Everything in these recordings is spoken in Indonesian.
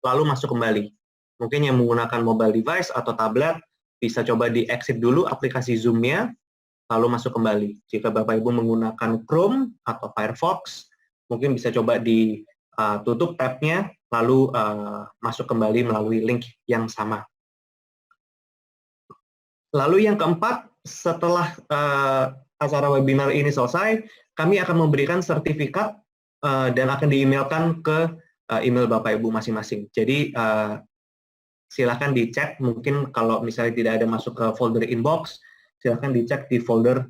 lalu masuk kembali. Mungkin yang menggunakan mobile device atau tablet, bisa coba di-exit dulu aplikasi Zoom-nya, lalu masuk kembali. Jika Bapak Ibu menggunakan Chrome atau Firefox, mungkin bisa coba ditutup tab-nya, lalu masuk kembali melalui link yang sama. Lalu yang keempat, setelah acara webinar ini selesai, kami akan memberikan sertifikat dan akan di-emailkan ke email Bapak Ibu masing-masing. Jadi silakan dicek, mungkin kalau misalnya tidak ada masuk ke folder inbox, silakan dicek di folder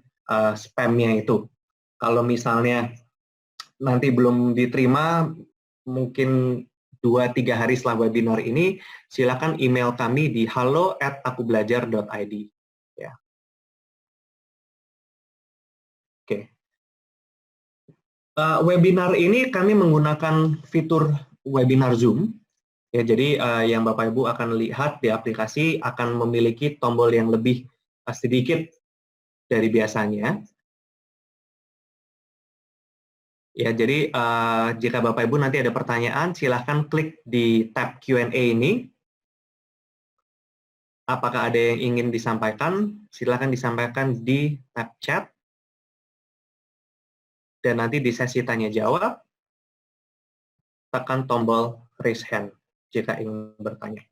spam-nya itu. Kalau misalnya nanti belum diterima, mungkin 2-3 hari setelah webinar ini, silakan email kami di halo@akubelajar.id. Ya. Oke. Webinar ini kami menggunakan fitur webinar Zoom. Ya, jadi yang Bapak Ibu akan lihat di aplikasi akan memiliki tombol yang lebih sedikit dari biasanya. Ya, jadi jika Bapak Ibu nanti ada pertanyaan, silahkan klik di tab Q&A ini. Apakah ada yang ingin disampaikan? Silahkan disampaikan di tab chat. Dan nanti di sesi tanya-jawab, tekan tombol raise hand jika ingin bertanya.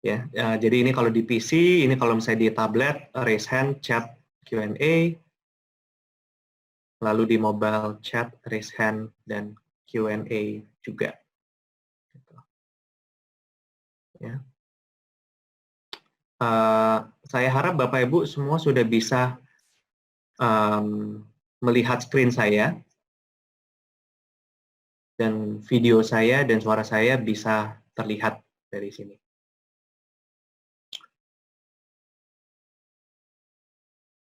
Ya, jadi ini kalau di PC, ini kalau misalnya di tablet, raise hand, chat, Q&A, lalu di mobile, chat, raise hand, dan Q&A juga. Ya. Saya harap Bapak Ibu semua sudah bisa melihat screen saya, dan video saya dan suara saya bisa terlihat dari sini.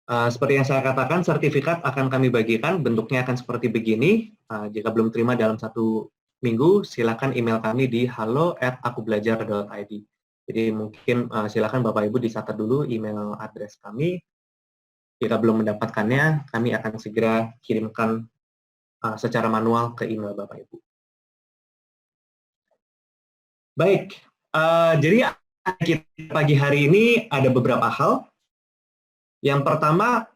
Seperti yang saya katakan, sertifikat akan kami bagikan, bentuknya akan seperti begini. Jika belum terima dalam 1 minggu, silakan email kami di halo@akubelajar.id. Jadi mungkin silakan Bapak Ibu dicatat dulu email address kami. Jika belum mendapatkannya, kami akan segera kirimkan secara manual ke email Bapak Ibu. Baik, jadi kita pagi hari ini ada beberapa hal. Yang pertama,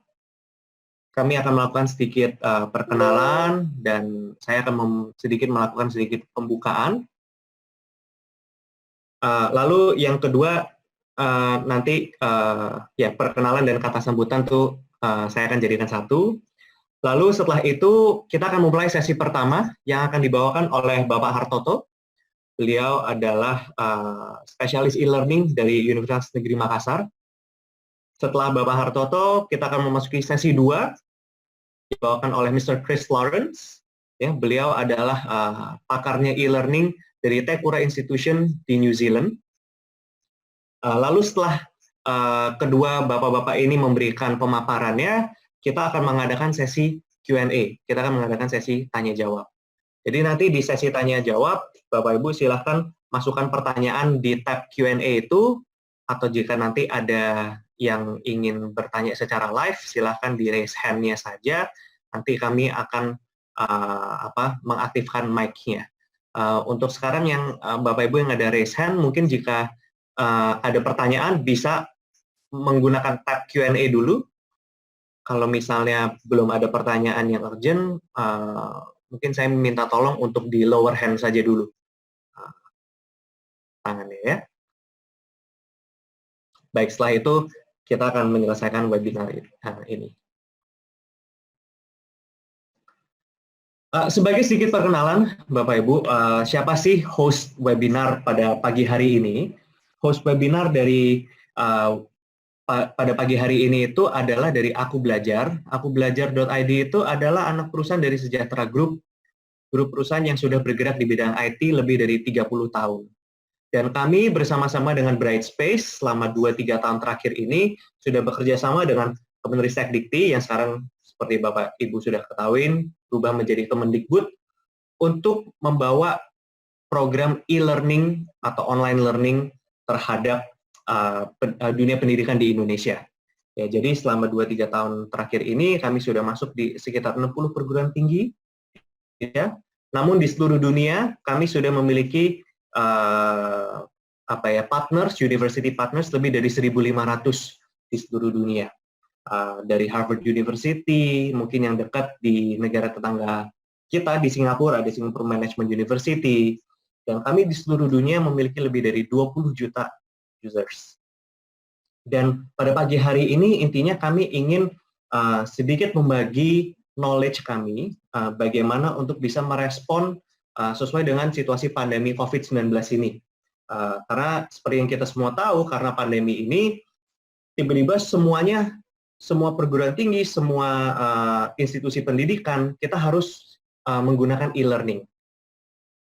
kami akan melakukan sedikit perkenalan dan saya akan melakukan sedikit pembukaan. Lalu yang kedua, nanti ya perkenalan dan kata sambutan tuh saya akan jadikan satu. Lalu setelah itu kita akan memulai sesi pertama yang akan dibawakan oleh Bapak Hartoto. Beliau adalah spesialis e-learning dari Universitas Negeri Makassar. Setelah Bapak Hartoto, kita akan memasuki sesi 2, dibawakan oleh Mr. Chris Lawrence. Ya, beliau adalah pakarnya e-learning dari Tekura Institution di New Zealand. Lalu setelah kedua bapak-bapak ini memberikan pemaparannya, kita akan mengadakan sesi Q&A. Kita akan mengadakan sesi tanya-jawab. Jadi nanti di sesi tanya-jawab, Bapak Ibu silahkan masukkan pertanyaan di tab Q&A itu, atau jika nanti ada yang ingin bertanya secara live, silahkan di raise hand-nya saja. Nanti kami akan mengaktifkan mic-nya. Untuk sekarang yang Bapak Ibu yang ada raise hand, mungkin jika ada pertanyaan bisa menggunakan tab Q&A dulu. Kalau misalnya belum ada pertanyaan yang urgent, mungkin saya minta tolong untuk di lower hand saja dulu tangannya ya. Baik, setelah itu kita akan menyelesaikan webinar ini. Sebagai sedikit perkenalan, Bapak Ibu, siapa sih host webinar pada pagi hari ini? Host webinar dari pada pagi hari ini itu adalah dari Aku Belajar. Akubelajar.id itu adalah anak perusahaan dari Sejahtera Group, grup perusahaan yang sudah bergerak di bidang IT lebih dari 30 tahun. Dan kami bersama-sama dengan Brightspace selama 2-3 tahun terakhir ini sudah bekerja sama dengan Kemenristek Dikti yang sekarang seperti Bapak Ibu sudah ketahui berubah menjadi Kemendikbud untuk membawa program e-learning atau online learning terhadap dunia pendidikan di Indonesia. Ya, jadi selama 2-3 tahun terakhir ini kami sudah masuk di sekitar 60 perguruan tinggi, ya. Namun di seluruh dunia kami sudah memiliki partners, university partners lebih dari 1.500 di seluruh dunia. Dari Harvard University, mungkin yang dekat di negara tetangga kita di Singapura, ada Singapore Management University, dan kami di seluruh dunia memiliki lebih dari 20 juta users. Dan pada pagi hari ini intinya kami ingin sedikit membagi knowledge kami bagaimana untuk bisa merespon sesuai dengan situasi pandemi COVID-19 ini. Karena seperti yang kita semua tahu, karena pandemi ini tiba-tiba semua perguruan tinggi, semua institusi pendidikan, kita harus menggunakan e-learning.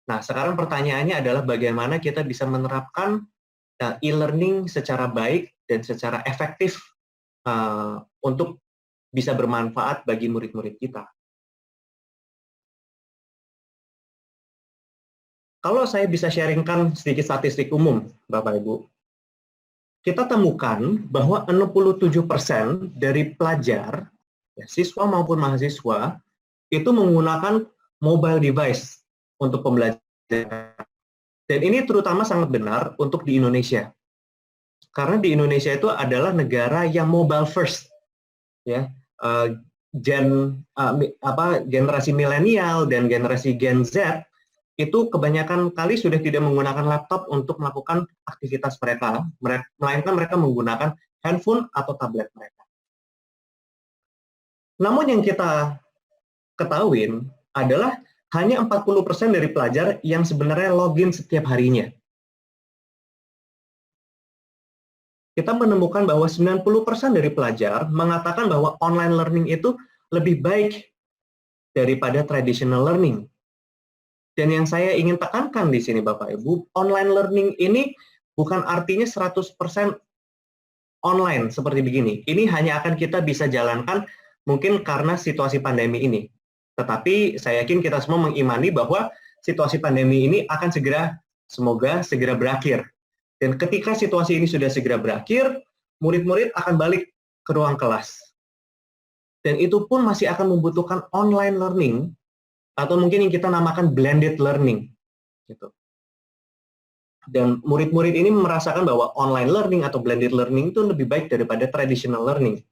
Nah, sekarang pertanyaannya adalah bagaimana kita bisa menerapkan e-learning secara baik dan secara efektif untuk bisa bermanfaat bagi murid-murid kita. Kalau saya bisa sharingkan sedikit statistik umum, Bapak Ibu, kita temukan bahwa 67% dari pelajar, ya, siswa maupun mahasiswa, itu menggunakan mobile device untuk pembelajaran. Dan ini terutama sangat benar untuk di Indonesia. Karena di Indonesia itu adalah negara yang mobile first, ya. Generasi milenial dan generasi Gen Z itu kebanyakan kali sudah tidak menggunakan laptop untuk melakukan aktivitas mereka, melainkan mereka menggunakan handphone atau tablet mereka. Namun yang kita ketahui adalah hanya 40% dari pelajar yang sebenarnya login setiap harinya. Kita menemukan bahwa 90% dari pelajar mengatakan bahwa online learning itu lebih baik daripada traditional learning. Dan yang saya ingin tekankan di sini Bapak Ibu, online learning ini bukan artinya 100% online seperti begini. Ini hanya akan kita bisa jalankan mungkin karena situasi pandemi ini. Tetapi saya yakin kita semua mengimani bahwa situasi pandemi ini akan semoga segera berakhir. Dan ketika situasi ini sudah segera berakhir, murid-murid akan balik ke ruang kelas. Dan itu pun masih akan membutuhkan online learning, atau mungkin yang kita namakan blended learning. Gitu. Dan murid-murid ini merasakan bahwa online learning atau blended learning itu lebih baik daripada traditional learning.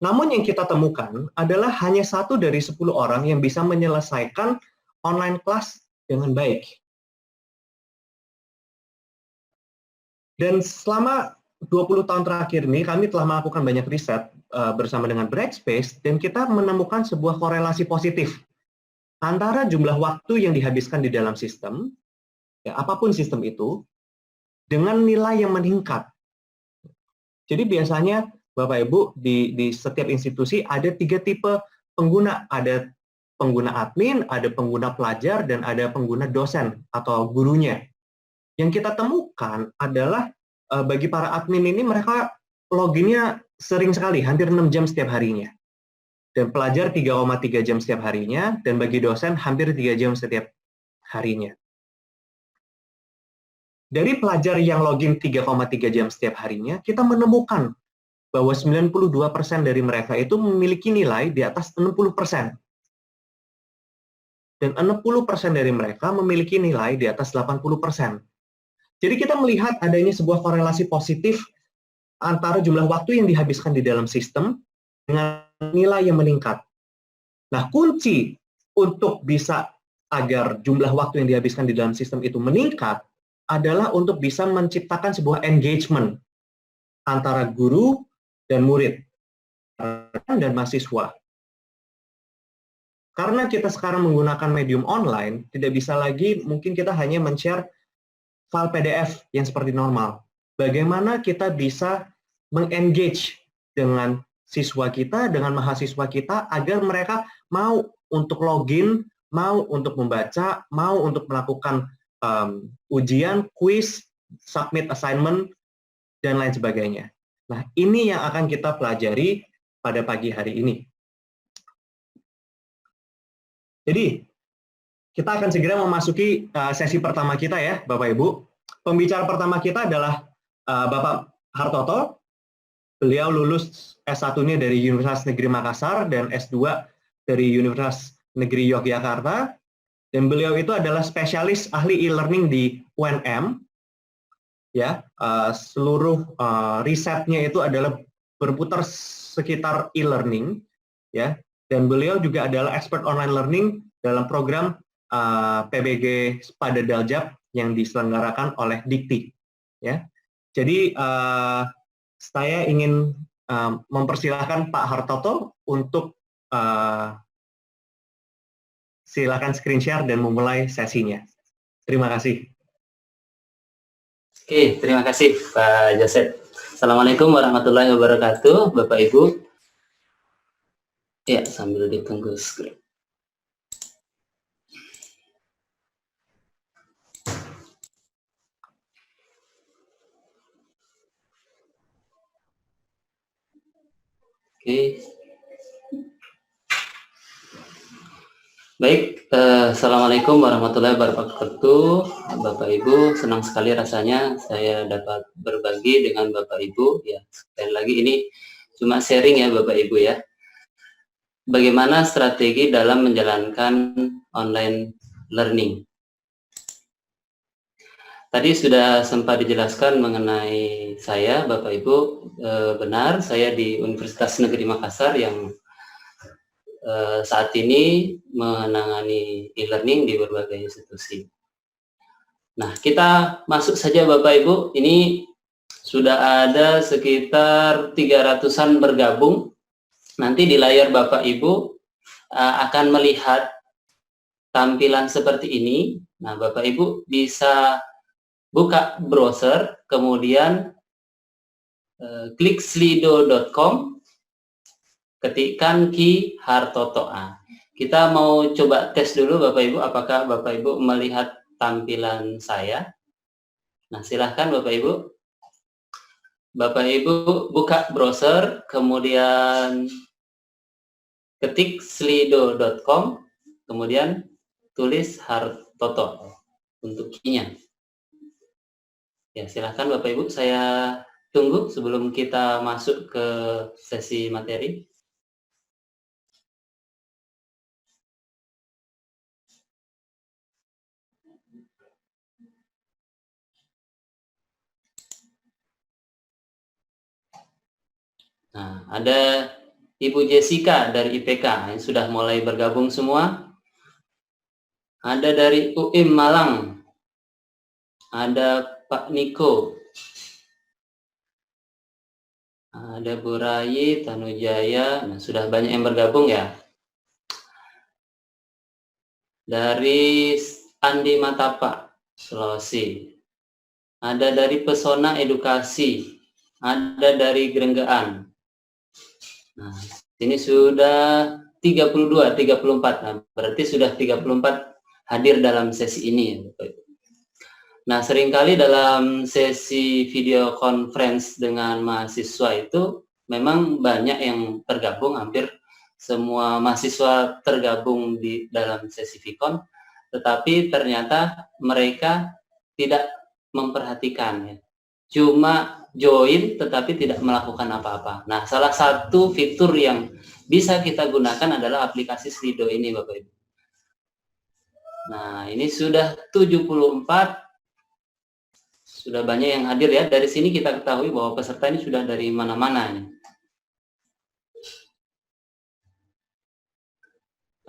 Namun yang kita temukan adalah hanya 1 dari 10 orang yang bisa menyelesaikan online class dengan baik. Dan selama 20 tahun terakhir ini kami telah melakukan banyak riset bersama dengan Brightspace dan kita menemukan sebuah korelasi positif antara jumlah waktu yang dihabiskan di dalam sistem, ya, apapun sistem itu, dengan nilai yang meningkat. Jadi biasanya Bapak Ibu di setiap institusi ada 3 tipe pengguna, ada pengguna admin, ada pengguna pelajar, dan ada pengguna dosen atau gurunya. Yang kita temukan adalah bagi para admin ini mereka loginnya sering sekali, hampir 6 jam setiap harinya. Dan pelajar 3,3 jam setiap harinya, dan bagi dosen hampir 3 jam setiap harinya. Dari pelajar yang login 3,3 jam setiap harinya, kita menemukan bahwa 92% dari mereka itu memiliki nilai di atas 60%. Dan 60% dari mereka memiliki nilai di atas 80%. Jadi kita melihat adanya sebuah korelasi positif antara jumlah waktu yang dihabiskan di dalam sistem dengan nilai yang meningkat. Nah, kunci untuk bisa agar jumlah waktu yang dihabiskan di dalam sistem itu meningkat adalah untuk bisa menciptakan sebuah engagement antara guru dan murid dan mahasiswa. Karena kita sekarang menggunakan medium online, tidak bisa lagi mungkin kita hanya men-share file PDF yang seperti normal. Bagaimana kita bisa mengengage dengan siswa kita, dengan mahasiswa kita, agar mereka mau untuk login, mau untuk membaca, mau untuk melakukan ujian, quiz, submit assignment, dan lain sebagainya. Nah, ini yang akan kita pelajari pada pagi hari ini. Jadi, kita akan segera memasuki sesi pertama kita ya, Bapak Ibu. Pembicara pertama kita adalah Bapak Hartoto. beliau lulus S1-nya dari Universitas Negeri Makassar dan S2 dari Universitas Negeri Yogyakarta, dan beliau itu adalah spesialis ahli e-learning di UNM. Ya, seluruh risetnya itu adalah berputar sekitar e-learning, ya, dan beliau juga adalah expert online learning dalam program PBG pada Daljab yang diselenggarakan oleh Dikti, ya. Jadi saya ingin mempersilahkan Pak Hartoto untuk silakan screen share dan memulai sesinya. Terima kasih. Oke, terima kasih Pak Joseph. Assalamualaikum warahmatullahi wabarakatuh, Bapak Ibu. Ya, sambil ditunggu screen. Oke. Baik, Assalamualaikum warahmatullahi wabarakatuh, Bapak Ibu. Senang sekali rasanya saya dapat berbagi dengan Bapak Ibu. Ya, sekali lagi ini cuma sharing ya Bapak Ibu ya. Bagaimana strategi dalam menjalankan online learning. Tadi sudah sempat dijelaskan mengenai saya, Bapak Ibu. Benar, saya di Universitas Negeri Makassar yang saat ini menangani e-learning di berbagai institusi. Nah, kita masuk saja Bapak Ibu. Ini sudah ada sekitar 300-an bergabung. Nanti di layar Bapak Ibu akan melihat tampilan seperti ini. Nah, Bapak Ibu bisa buka browser, kemudian klik slido.com, ketikkan Ki Hartoto. Kita mau coba tes dulu Bapak Ibu, apakah Bapak Ibu melihat tampilan saya. Nah, silahkan Bapak Ibu. Bapak Ibu buka browser, kemudian ketik slido.com, kemudian tulis Hartoto untuk Ki-nya. Ya, silahkan Bapak Ibu, saya tunggu sebelum kita masuk ke sesi materi. Nah, ada Ibu Jessica dari IPK yang sudah mulai bergabung semua. Ada dari UIM Malang. Ada Pak Niko. Ada Bu Rayi, Tanujaya. Nah, sudah banyak yang bergabung ya. Dari Andi Matapa, Sulawesi. Ada dari Pesona Edukasi. Ada dari Grenggaan. Nah, ini sudah 32, 34. Nah, berarti sudah 34 hadir dalam sesi ini. Nah, seringkali dalam sesi video conference dengan mahasiswa itu memang banyak yang tergabung, hampir semua mahasiswa tergabung di dalam sesi Vicon, tetapi ternyata mereka tidak memperhatikan ya. Cuma join tetapi tidak melakukan apa-apa. Nah, salah satu fitur yang bisa kita gunakan adalah aplikasi Slido ini Bapak Ibu. Nah, ini sudah 74, sudah banyak yang hadir ya. Dari sini kita ketahui bahwa peserta ini sudah dari mana-mana.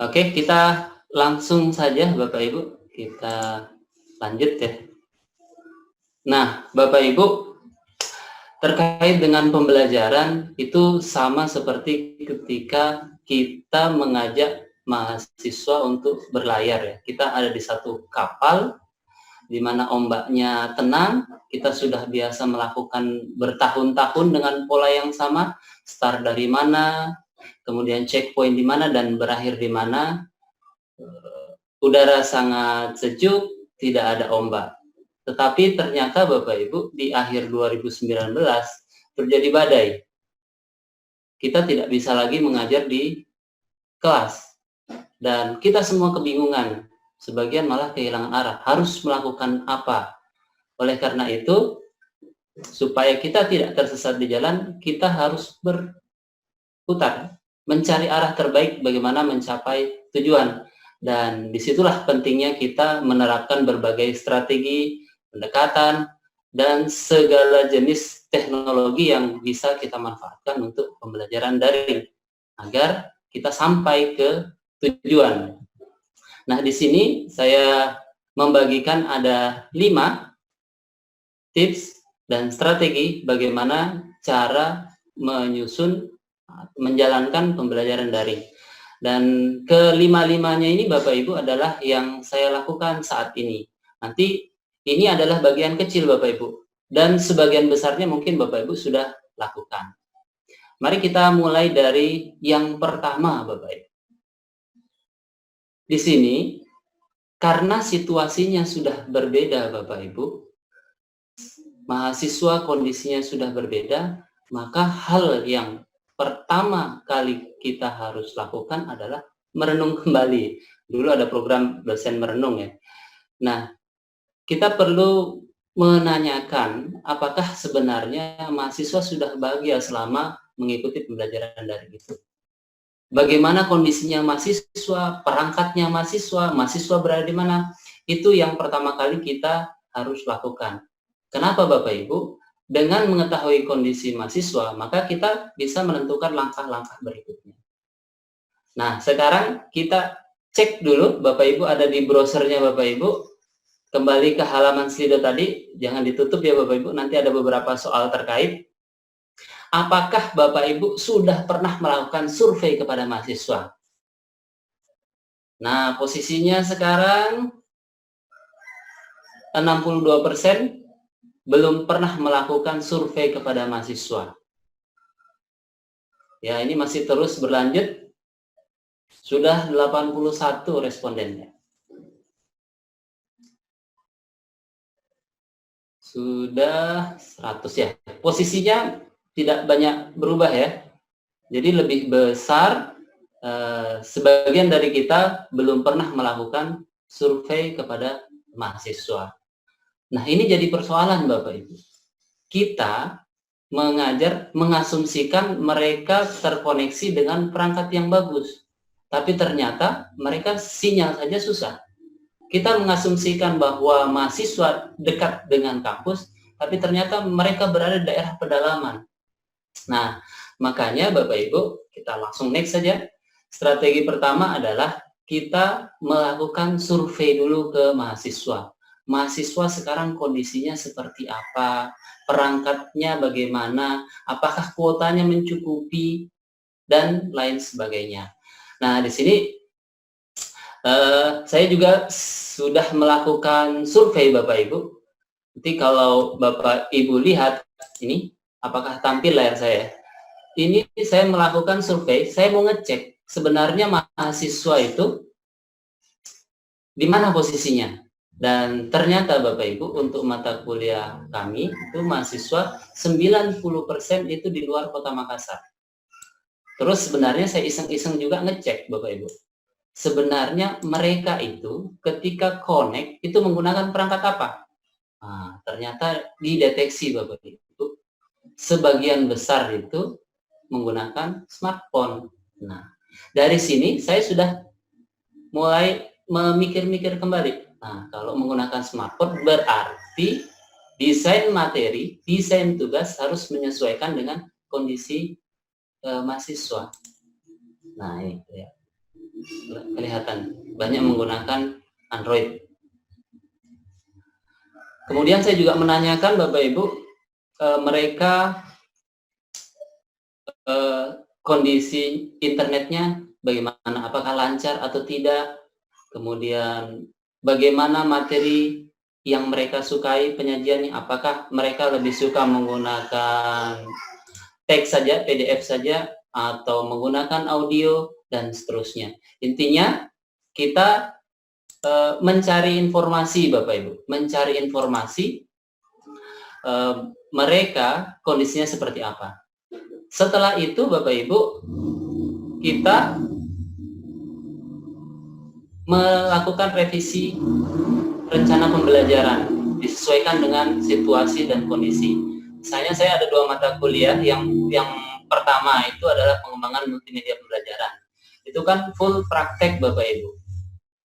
Oke, kita langsung saja Bapak Ibu, kita lanjut ya. Nah, Bapak Ibu, terkait dengan pembelajaran itu sama seperti ketika kita mengajak mahasiswa untuk berlayar ya. Kita ada di satu kapal di mana ombaknya tenang, kita sudah biasa melakukan bertahun-tahun dengan pola yang sama, start dari mana, kemudian checkpoint di mana dan berakhir di mana. Udara sangat sejuk, tidak ada ombak. Tetapi ternyata Bapak Ibu di akhir 2019 terjadi badai. Kita tidak bisa lagi mengajar di kelas. Dan kita semua kebingungan. Sebagian malah kehilangan arah. Harus melakukan apa? Oleh karena itu, Supaya kita tidak tersesat di jalan, kita harus berputar, mencari arah terbaik bagaimana mencapai tujuan. Dan disitulah pentingnya kita menerapkan berbagai strategi, pendekatan, dan segala jenis teknologi yang bisa kita manfaatkan untuk pembelajaran daring, agar kita sampai ke tujuan. Nah, di sini saya membagikan ada 5 tips dan strategi bagaimana cara menyusun, menjalankan pembelajaran daring. Dan kelima-limanya ini Bapak Ibu adalah yang saya lakukan saat ini. Nanti ini adalah bagian kecil Bapak Ibu, dan sebagian besarnya mungkin Bapak Ibu sudah lakukan. Mari kita mulai dari yang pertama Bapak Ibu. Di sini, karena situasinya sudah berbeda Bapak Ibu, mahasiswa kondisinya sudah berbeda, maka hal yang pertama kali kita harus lakukan adalah merenung kembali. Dulu ada program dosen merenung ya. Nah, kita perlu menanyakan apakah sebenarnya mahasiswa sudah bahagia selama mengikuti pembelajaran daring itu. Bagaimana kondisinya mahasiswa, perangkatnya mahasiswa berada di mana, itu yang pertama kali kita harus lakukan. Kenapa Bapak Ibu? Dengan mengetahui kondisi mahasiswa, maka kita bisa menentukan langkah-langkah berikutnya. Nah, sekarang kita cek dulu, Bapak Ibu ada di browsernya Bapak Ibu, kembali ke halaman Slido tadi, jangan ditutup ya Bapak Ibu, nanti ada beberapa soal terkait. Apakah Bapak Ibu sudah pernah melakukan survei kepada mahasiswa? Nah, posisinya sekarang 62% belum pernah melakukan survei kepada mahasiswa. Ya, ini masih terus berlanjut. Sudah 81 respondennya. Sudah 100 ya. Posisinya tidak banyak berubah ya. Jadi lebih besar, sebagian dari kita belum pernah melakukan survei kepada mahasiswa. Nah, ini jadi persoalan Bapak Ibu. Kita mengasumsikan mereka terkoneksi dengan perangkat yang bagus. Tapi ternyata mereka sinyal saja susah. Kita mengasumsikan bahwa mahasiswa dekat dengan kampus, tapi ternyata mereka berada di daerah pedalaman. Nah, makanya Bapak Ibu, kita langsung next saja. Strategi pertama adalah kita melakukan survei dulu ke mahasiswa. Mahasiswa sekarang kondisinya seperti apa, perangkatnya bagaimana, apakah kuotanya mencukupi, dan lain sebagainya. Nah, di sini saya juga sudah melakukan survei Bapak Ibu. Nanti kalau Bapak Ibu lihat ini, apakah tampil layar saya? Ini saya melakukan survei, saya mau ngecek sebenarnya mahasiswa itu di mana posisinya. Dan ternyata Bapak Ibu untuk mata kuliah kami itu mahasiswa 90% itu di luar Kota Makassar. Terus sebenarnya saya iseng-iseng juga ngecek Bapak Ibu. Sebenarnya mereka itu ketika connect itu menggunakan perangkat apa? Nah, ternyata dideteksi Bapak Ibu. Sebagian besar itu menggunakan smartphone. Nah, dari sini saya sudah mulai memikir-mikir kembali. Nah, kalau menggunakan smartphone berarti desain materi, desain tugas harus menyesuaikan dengan kondisi mahasiswa. Nah, ini ya. Kelihatan banyak menggunakan Android. Kemudian saya juga menanyakan Bapak Ibu, mereka kondisi internetnya bagaimana, apakah lancar atau tidak, kemudian bagaimana materi yang mereka sukai penyajiannya, apakah mereka lebih suka menggunakan teks saja, PDF saja, atau menggunakan audio, dan seterusnya. Intinya kita mencari informasi Bapak Ibu, mencari informasi mereka kondisinya seperti apa. Setelah itu Bapak Ibu, kita melakukan revisi rencana pembelajaran disesuaikan dengan situasi dan kondisi. misalnya saya ada 2 mata kuliah, yang pertama itu adalah pengembangan multimedia pembelajaran. Itu kan full praktek Bapak Ibu.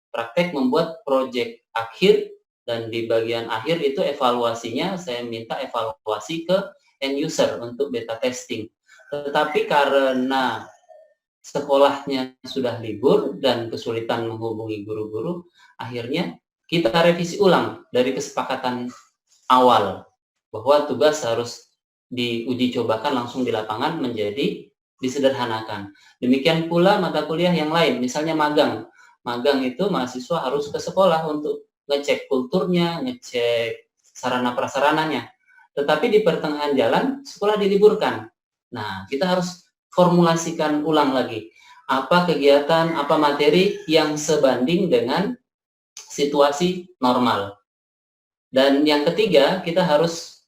Praktek membuat proyek akhir, dan di bagian akhir itu evaluasinya saya minta evaluasi ke end user untuk beta testing. Tetapi karena sekolahnya sudah libur dan kesulitan menghubungi guru-guru, akhirnya kita revisi ulang dari kesepakatan awal bahwa tugas harus diuji cobakan langsung di lapangan menjadi disederhanakan. Demikian pula mata kuliah yang lain, misalnya magang. Magang itu mahasiswa harus ke sekolah untuk ngecek kulturnya, ngecek sarana prasarananya. Tetapi di pertengahan jalan sekolah diliburkan. Nah, kita harus formulasikan ulang lagi apa kegiatan, apa materi yang sebanding dengan situasi normal. Dan yang ketiga, kita harus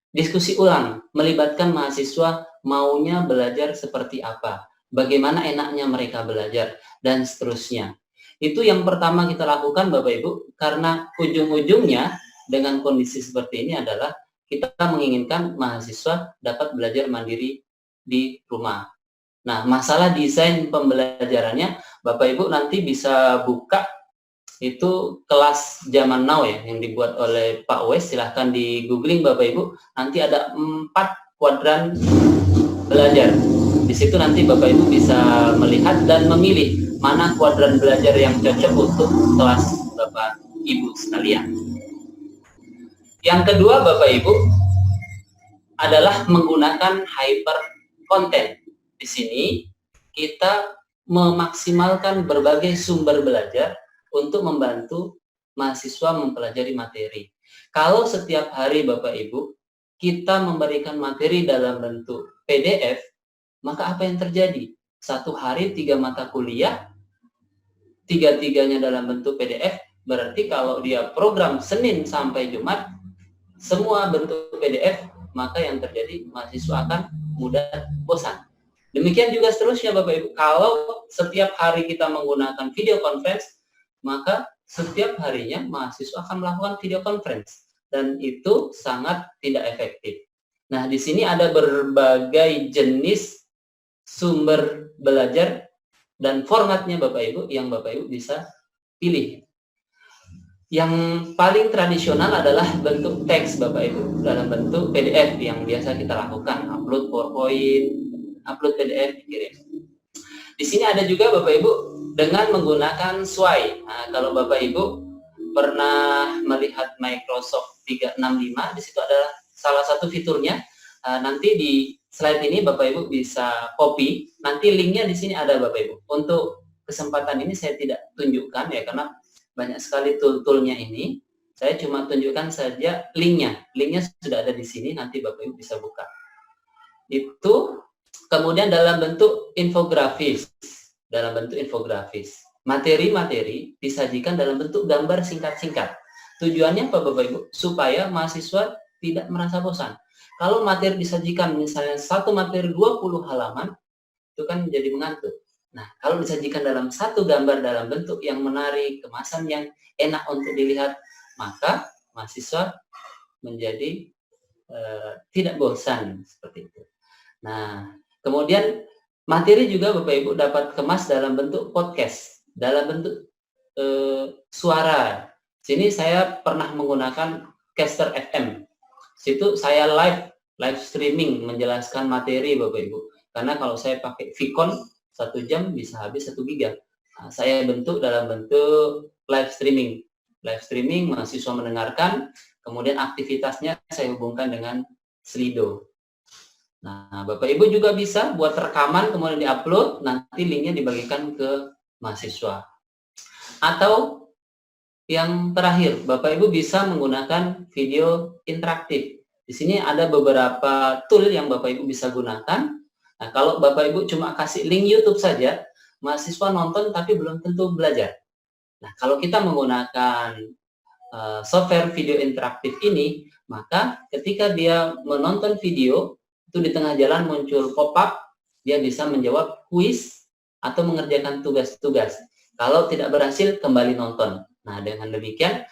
diskusi ulang, melibatkan mahasiswa maunya belajar seperti apa, bagaimana enaknya mereka belajar, dan seterusnya. Itu yang pertama kita lakukan Bapak Ibu, karena ujung-ujungnya dengan kondisi seperti ini adalah kita menginginkan mahasiswa dapat belajar mandiri di rumah. Nah, masalah desain pembelajarannya, Bapak Ibu nanti bisa buka itu kelas zaman now ya, yang dibuat oleh Pak Wes, silahkan di googling Bapak Ibu, nanti ada 4 kuadran belajar. Di situ nanti Bapak Ibu bisa melihat dan memilih mana kuadran belajar yang cocok untuk kelas Bapak Ibu sekalian. Yang kedua Bapak Ibu adalah menggunakan hyper content. Di sini kita memaksimalkan berbagai sumber belajar untuk membantu mahasiswa mempelajari materi. Kalau setiap hari Bapak Ibu kita memberikan materi dalam bentuk PDF, maka apa yang terjadi? Satu hari 3 mata kuliah, 3-3-nya dalam bentuk PDF, berarti kalau dia program Senin sampai Jumat, semua bentuk PDF, maka yang terjadi mahasiswa akan mudah bosan. Demikian juga seterusnya Bapak Ibu, kalau setiap hari kita menggunakan video conference, maka setiap harinya mahasiswa akan melakukan video conference, dan itu sangat tidak efektif. Nah, di sini ada berbagai jenis sumber belajar dan formatnya Bapak Ibu yang Bapak Ibu bisa pilih. Yang paling tradisional adalah bentuk teks Bapak Ibu, dalam bentuk PDF yang biasa kita lakukan, upload PowerPoint, upload PDF, dikirim. Di sini ada juga Bapak Ibu dengan menggunakan Sway. Nah, kalau Bapak Ibu pernah melihat Microsoft 365, di situ adalah salah satu fiturnya. Nanti di slide ini Bapak Ibu bisa copy. Nanti linknya di sini ada Bapak Ibu. Untuk kesempatan ini saya tidak tunjukkan ya, karena banyak sekali tool-toolnya ini. Saya cuma tunjukkan saja linknya. Linknya sudah ada di sini, nanti Bapak Ibu bisa buka. Itu kemudian dalam bentuk infografis. Dalam bentuk infografis. Materi-materi disajikan dalam bentuk gambar singkat-singkat. Tujuannya apa Bapak Ibu? Supaya mahasiswa tidak merasa bosan. Kalau materi disajikan misalnya satu materi 20 halaman, itu kan menjadi mengantuk. Nah, kalau disajikan dalam satu gambar dalam bentuk yang menarik, kemasan yang enak untuk dilihat, maka mahasiswa menjadi tidak bosan seperti itu. Nah, kemudian materi juga Bapak Ibu dapat kemas dalam bentuk podcast, dalam bentuk suara. Sini saya pernah menggunakan Caster FM. Situ saya live streaming menjelaskan materi Bapak Ibu. Karena kalau saya pakai Vicon 1 jam bisa habis 1 giga. Nah, saya bentuk dalam bentuk live streaming. Live streaming, mahasiswa mendengarkan, kemudian aktivitasnya saya hubungkan dengan Slido. Nah, Bapak Ibu juga bisa buat rekaman kemudian diupload, nanti linknya dibagikan ke mahasiswa. Atau yang terakhir, Bapak Ibu bisa menggunakan video interaktif. Di sini ada beberapa tool yang Bapak Ibu bisa gunakan. Nah, kalau Bapak Ibu cuma kasih link YouTube saja, mahasiswa nonton tapi belum tentu belajar. Nah, kalau kita menggunakan software video interaktif ini, maka ketika dia menonton video, itu di tengah jalan muncul pop-up, dia bisa menjawab kuis atau mengerjakan tugas-tugas. Kalau tidak berhasil, kembali nonton. Nah, dengan demikian,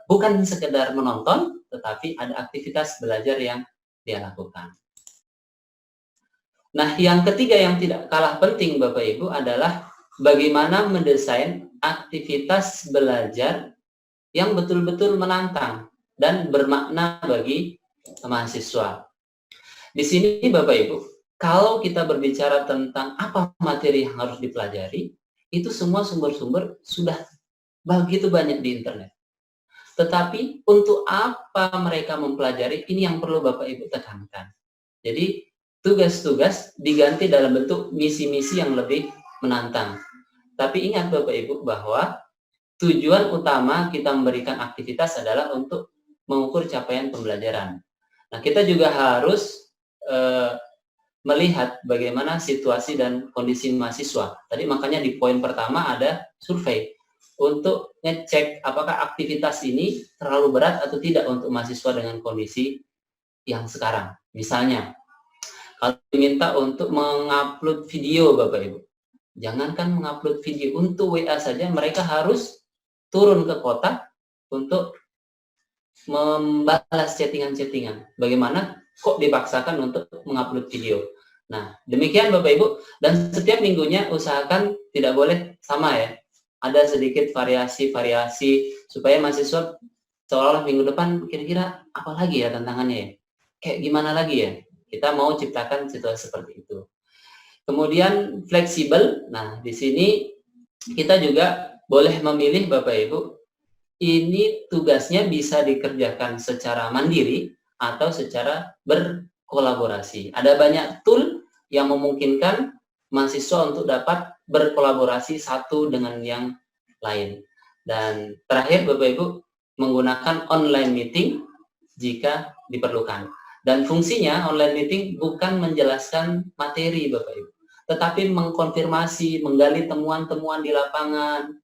bukan sekedar menonton, tetapi ada aktivitas belajar yang dia lakukan. Nah, yang ketiga yang tidak kalah penting Bapak Ibu adalah bagaimana mendesain aktivitas belajar yang betul-betul menantang dan bermakna bagi mahasiswa. Di sini Bapak Ibu, kalau kita berbicara tentang apa materi yang harus dipelajari, itu semua sumber-sumber sudah begitu banyak di internet. Tetapi untuk apa mereka mempelajari, ini yang perlu Bapak Ibu tekankan. Jadi tugas-tugas diganti dalam bentuk misi-misi yang lebih menantang. Tapi ingat Bapak Ibu bahwa tujuan utama kita memberikan aktivitas adalah untuk mengukur capaian pembelajaran. Nah, kita juga harus melihat bagaimana situasi dan kondisi mahasiswa. Tadi makanya di poin pertama ada survei untuk ngecek apakah aktivitas ini terlalu berat atau tidak untuk mahasiswa dengan kondisi yang sekarang. Misalnya, kalau diminta untuk mengupload video Bapak Ibu, jangankan mengupload video, untuk WA saja mereka harus turun ke kota untuk membalas chattingan-chattingan. Bagaimana kok dipaksakan untuk mengupload video? Nah, demikian Bapak Ibu, dan setiap minggunya usahakan tidak boleh sama ya. Ada sedikit variasi-variasi supaya mahasiswa seolah-olah minggu depan kira-kira apa lagi ya tantangannya ya? Kayak gimana lagi ya? Kita mau ciptakan situasi seperti itu. Kemudian fleksibel. Nah, di sini kita juga boleh memilih Bapak Ibu, ini tugasnya bisa dikerjakan secara mandiri atau secara berkolaborasi. Ada banyak tool yang memungkinkan mahasiswa untuk dapat berkolaborasi satu dengan yang lain. Dan terakhir Bapak Ibu, menggunakan online meeting jika diperlukan. Dan fungsinya online meeting bukan menjelaskan materi Bapak Ibu, tetapi mengkonfirmasi, menggali temuan-temuan di lapangan,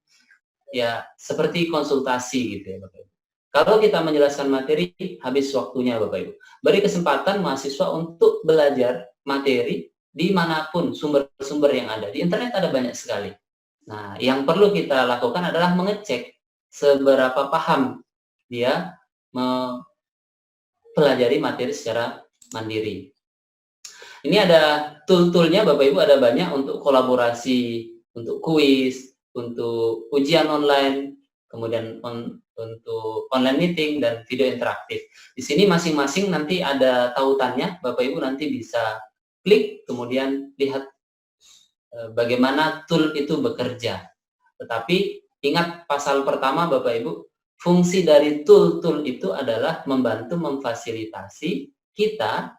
ya seperti konsultasi gitu ya Bapak Ibu. Kalau kita menjelaskan materi, habis waktunya Bapak Ibu. Beri kesempatan mahasiswa untuk belajar materi dimanapun sumber-sumber yang ada. Di internet ada banyak sekali. Nah, yang perlu kita lakukan adalah mengecek seberapa paham dia mempelajari materi secara mandiri. Ini ada tool-toolnya Bapak Ibu, ada banyak untuk kolaborasi, untuk kuis, untuk ujian online, kemudian untuk online meeting dan video interaktif. Di sini masing-masing nanti ada tautannya, Bapak Ibu nanti bisa klik, kemudian lihat bagaimana tool itu bekerja. Tetapi ingat pasal pertama Bapak Ibu, fungsi dari tool-tool itu adalah membantu memfasilitasi kita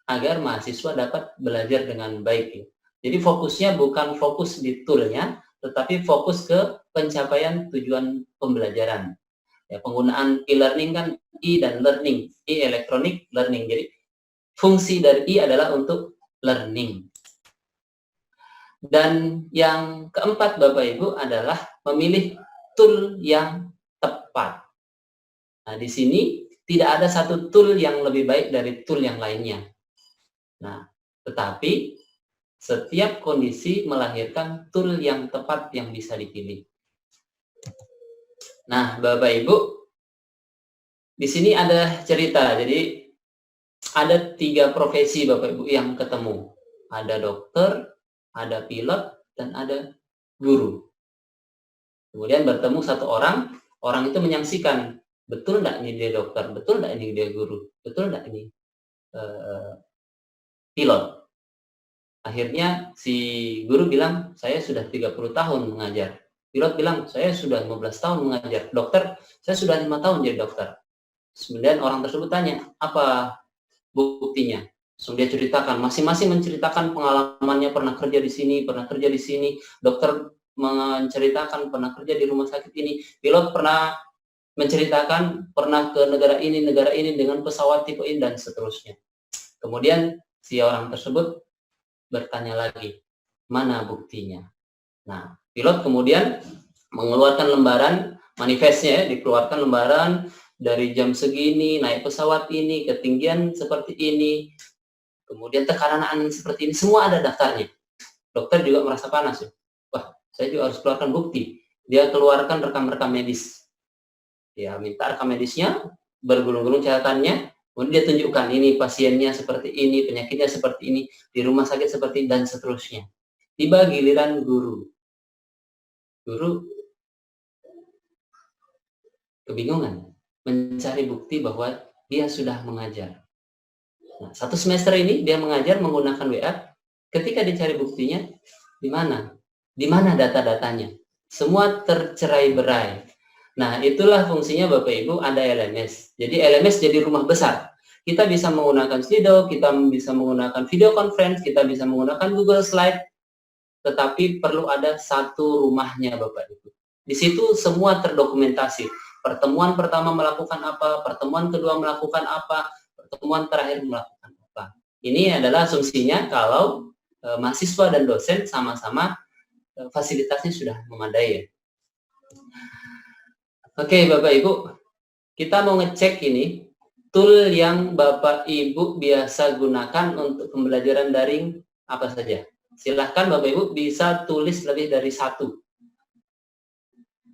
agar mahasiswa dapat belajar dengan baik. Jadi fokusnya bukan fokus di toolnya, tetapi fokus ke pencapaian tujuan pembelajaran. Ya, penggunaan e-learning kan E dan learning, E electronic learning. Jadi fungsi dari E adalah untuk learning. Dan yang keempat Bapak Ibu adalah memilih tool yang tepat. Nah, di sini tidak ada satu tool yang lebih baik dari tool yang lainnya. Nah, tetapi setiap kondisi melahirkan tool yang tepat yang bisa dipilih. Nah, Bapak Ibu, di sini ada cerita. Jadi ada 3 profesi Bapak Ibu yang ketemu. Ada dokter, ada pilot, dan ada guru. Kemudian bertemu satu orang itu menyaksikan, betul enggak ini dia dokter, betul enggak ini dia guru, betul enggak ini pilot. Akhirnya si guru bilang, saya sudah 30 tahun mengajar. Pilot bilang, saya sudah 15 tahun mengajar. Dokter, saya sudah 5 tahun jadi dokter. Kemudian orang tersebut tanya, apa buktinya? So, dia ceritakan, masing-masing menceritakan pengalamannya, pernah kerja di sini, pernah kerja di sini. Dokter menceritakan pernah kerja di rumah sakit ini. Pilot pernah menceritakan pernah ke negara ini dengan pesawat tipe ini, dan seterusnya. Kemudian si orang tersebut bertanya lagi, mana buktinya? Nah, pilot kemudian mengeluarkan lembaran manifestnya, dikeluarkan lembaran dari jam segini, naik pesawat ini, ketinggian seperti ini, kemudian tekanan angin seperti ini, semua ada daftarnya. Dokter juga merasa panas. Wah, saya juga harus keluarkan bukti. Dia keluarkan rekam-rekam medis. Ya, minta rekam medisnya, bergulung-gulung catatannya, Kemudian dia tunjukkan ini pasiennya seperti ini, penyakitnya seperti ini, di rumah sakit seperti ini, dan seterusnya. Tiba giliran guru. Guru kebingungan mencari bukti bahwa dia sudah mengajar. Nah, 1 semester ini dia mengajar menggunakan WA. Ketika dicari buktinya, di mana? Di mana data-datanya? Semua tercerai-berai. Nah, itulah fungsinya Bapak Ibu ada LMS. Jadi LMS jadi rumah besar. Kita bisa menggunakan Slido, kita bisa menggunakan video conference, kita bisa menggunakan Google Slide, tetapi perlu ada satu rumahnya Bapak Ibu. Di situ semua terdokumentasi. Pertemuan pertama melakukan apa, pertemuan kedua melakukan apa, pertemuan terakhir melakukan apa. Ini adalah asumsinya kalau mahasiswa dan dosen sama-sama fasilitasnya sudah memadai ya. Oke Bapak Ibu, kita mau ngecek ini tool yang Bapak Ibu biasa gunakan untuk pembelajaran daring apa saja. Silahkan Bapak Ibu bisa tulis lebih dari 1.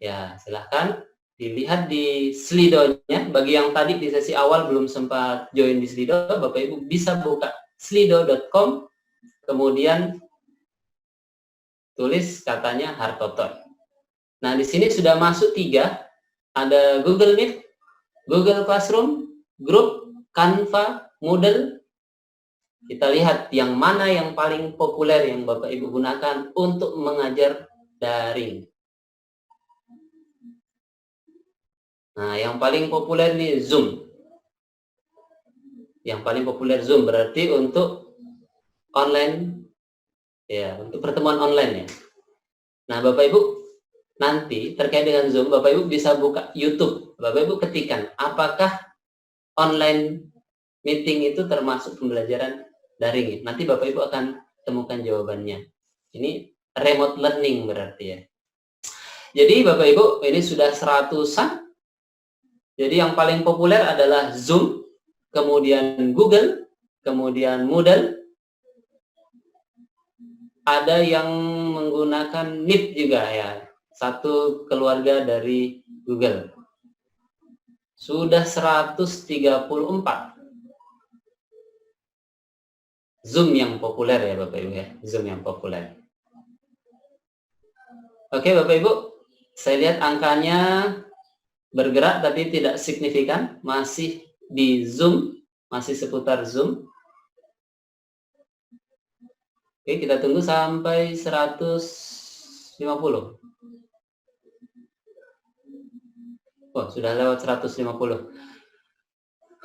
Ya, silahkan dilihat di Slido-nya. Bagi yang tadi di sesi awal belum sempat join di Slido, Bapak Ibu bisa buka slido.com, kemudian tulis katanya Hartotoy. Nah, di sini sudah masuk 3. Ada Google Meet, Google Classroom, Group, Canva, Moodle. Kita lihat yang mana yang paling populer yang Bapak Ibu gunakan untuk mengajar daring. Nah, yang paling populer nih Zoom. Yang paling populer Zoom berarti untuk online, ya, untuk pertemuan online ya. Nah, Bapak Ibu, nanti terkait dengan Zoom, Bapak Ibu bisa buka YouTube. Bapak Ibu ketikkan, apakah online meeting itu termasuk pembelajaran daring? Nanti Bapak Ibu akan temukan jawabannya. Ini remote learning berarti ya. Jadi Bapak Ibu, ini sudah 100-an. Jadi yang paling populer adalah Zoom, kemudian Google, kemudian Moodle. Ada yang menggunakan Meet juga ya. Satu keluarga dari Google. Sudah 134. Zoom yang populer ya Bapak Ibu ya. Zoom yang populer. Oke Bapak Ibu, saya lihat angkanya bergerak tapi tidak signifikan. Masih di Zoom, masih seputar Zoom. Oke, kita tunggu sampai 150. Oh, sudah lewat 150.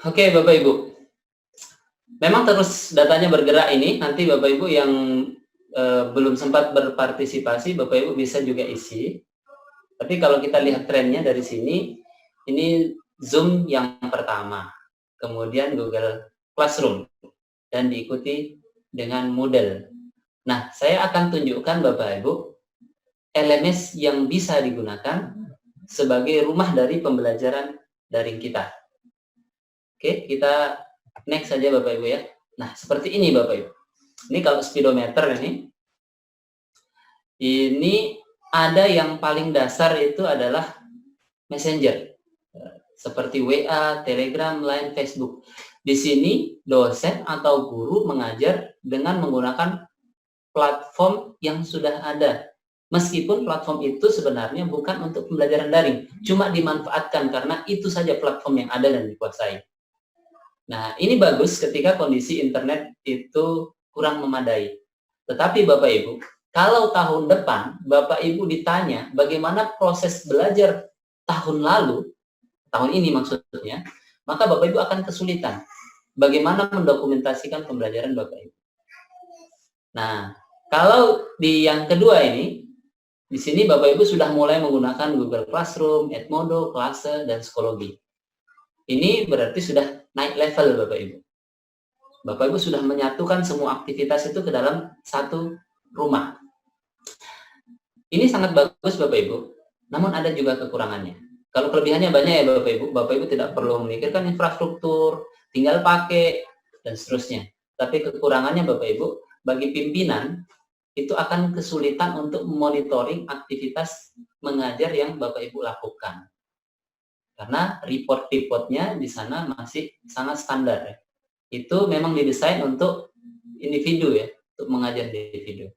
Oke, Bapak Ibu. Memang terus datanya bergerak ini. Nanti Bapak Ibu yang belum sempat berpartisipasi, Bapak Ibu bisa juga isi. Tapi kalau kita lihat trennya dari sini, ini Zoom yang pertama. Kemudian Google Classroom. Dan diikuti dengan Moodle. Nah, saya akan tunjukkan Bapak Ibu LMS yang bisa digunakan sebagai rumah dari pembelajaran daring kita. Oke, kita next saja Bapak Ibu ya. Nah, seperti ini Bapak Ibu. Ini kalau speedometer ini ada yang paling dasar itu adalah Messenger. Seperti WA, Telegram, Line, Facebook. Di sini dosen atau guru mengajar dengan menggunakan platform yang sudah ada. Meskipun platform itu sebenarnya bukan untuk pembelajaran daring, cuma dimanfaatkan karena itu saja platform yang ada dan dikuasai. Nah, ini bagus ketika kondisi internet itu kurang memadai. Tetapi Bapak Ibu, kalau tahun depan Bapak Ibu ditanya bagaimana proses belajar tahun lalu, tahun ini maksudnya, maka Bapak Ibu akan kesulitan bagaimana mendokumentasikan pembelajaran Bapak Ibu. Nah, kalau di yang kedua ini, di sini Bapak Ibu sudah mulai menggunakan Google Classroom, Edmodo, Klase, dan Psikologi. Ini berarti sudah naik level Bapak Ibu. Bapak Ibu sudah menyatukan semua aktivitas itu ke dalam satu rumah. Ini sangat bagus Bapak Ibu, namun ada juga kekurangannya. Kalau kelebihannya banyak ya Bapak Ibu tidak perlu memikirkan infrastruktur, tinggal pakai, dan seterusnya. Tapi kekurangannya Bapak Ibu, bagi pimpinan, itu akan kesulitan untuk monitoring aktivitas mengajar yang Bapak Ibu lakukan. karena report-reportnya di sana masih sangat standar ya. Itu memang didesain untuk individu ya, untuk mengajar individu.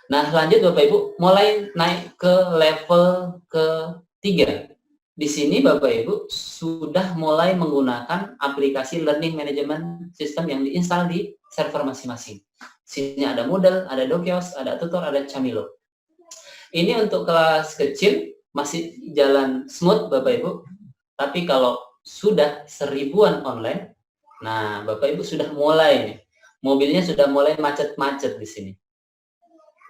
Nah, lanjut Bapak Ibu, mulai naik ke level ketiga. Di sini Bapak Ibu sudah mulai menggunakan aplikasi learning management system yang diinstal di server masing-masing. Sini ada Moodle, ada Dokios, ada Tutor, ada Camilo. Ini untuk kelas kecil masih jalan smooth Bapak Ibu. Tapi kalau sudah 1000-an online, nah Bapak Ibu sudah mulai nih. Mobilnya sudah mulai macet-macet di sini.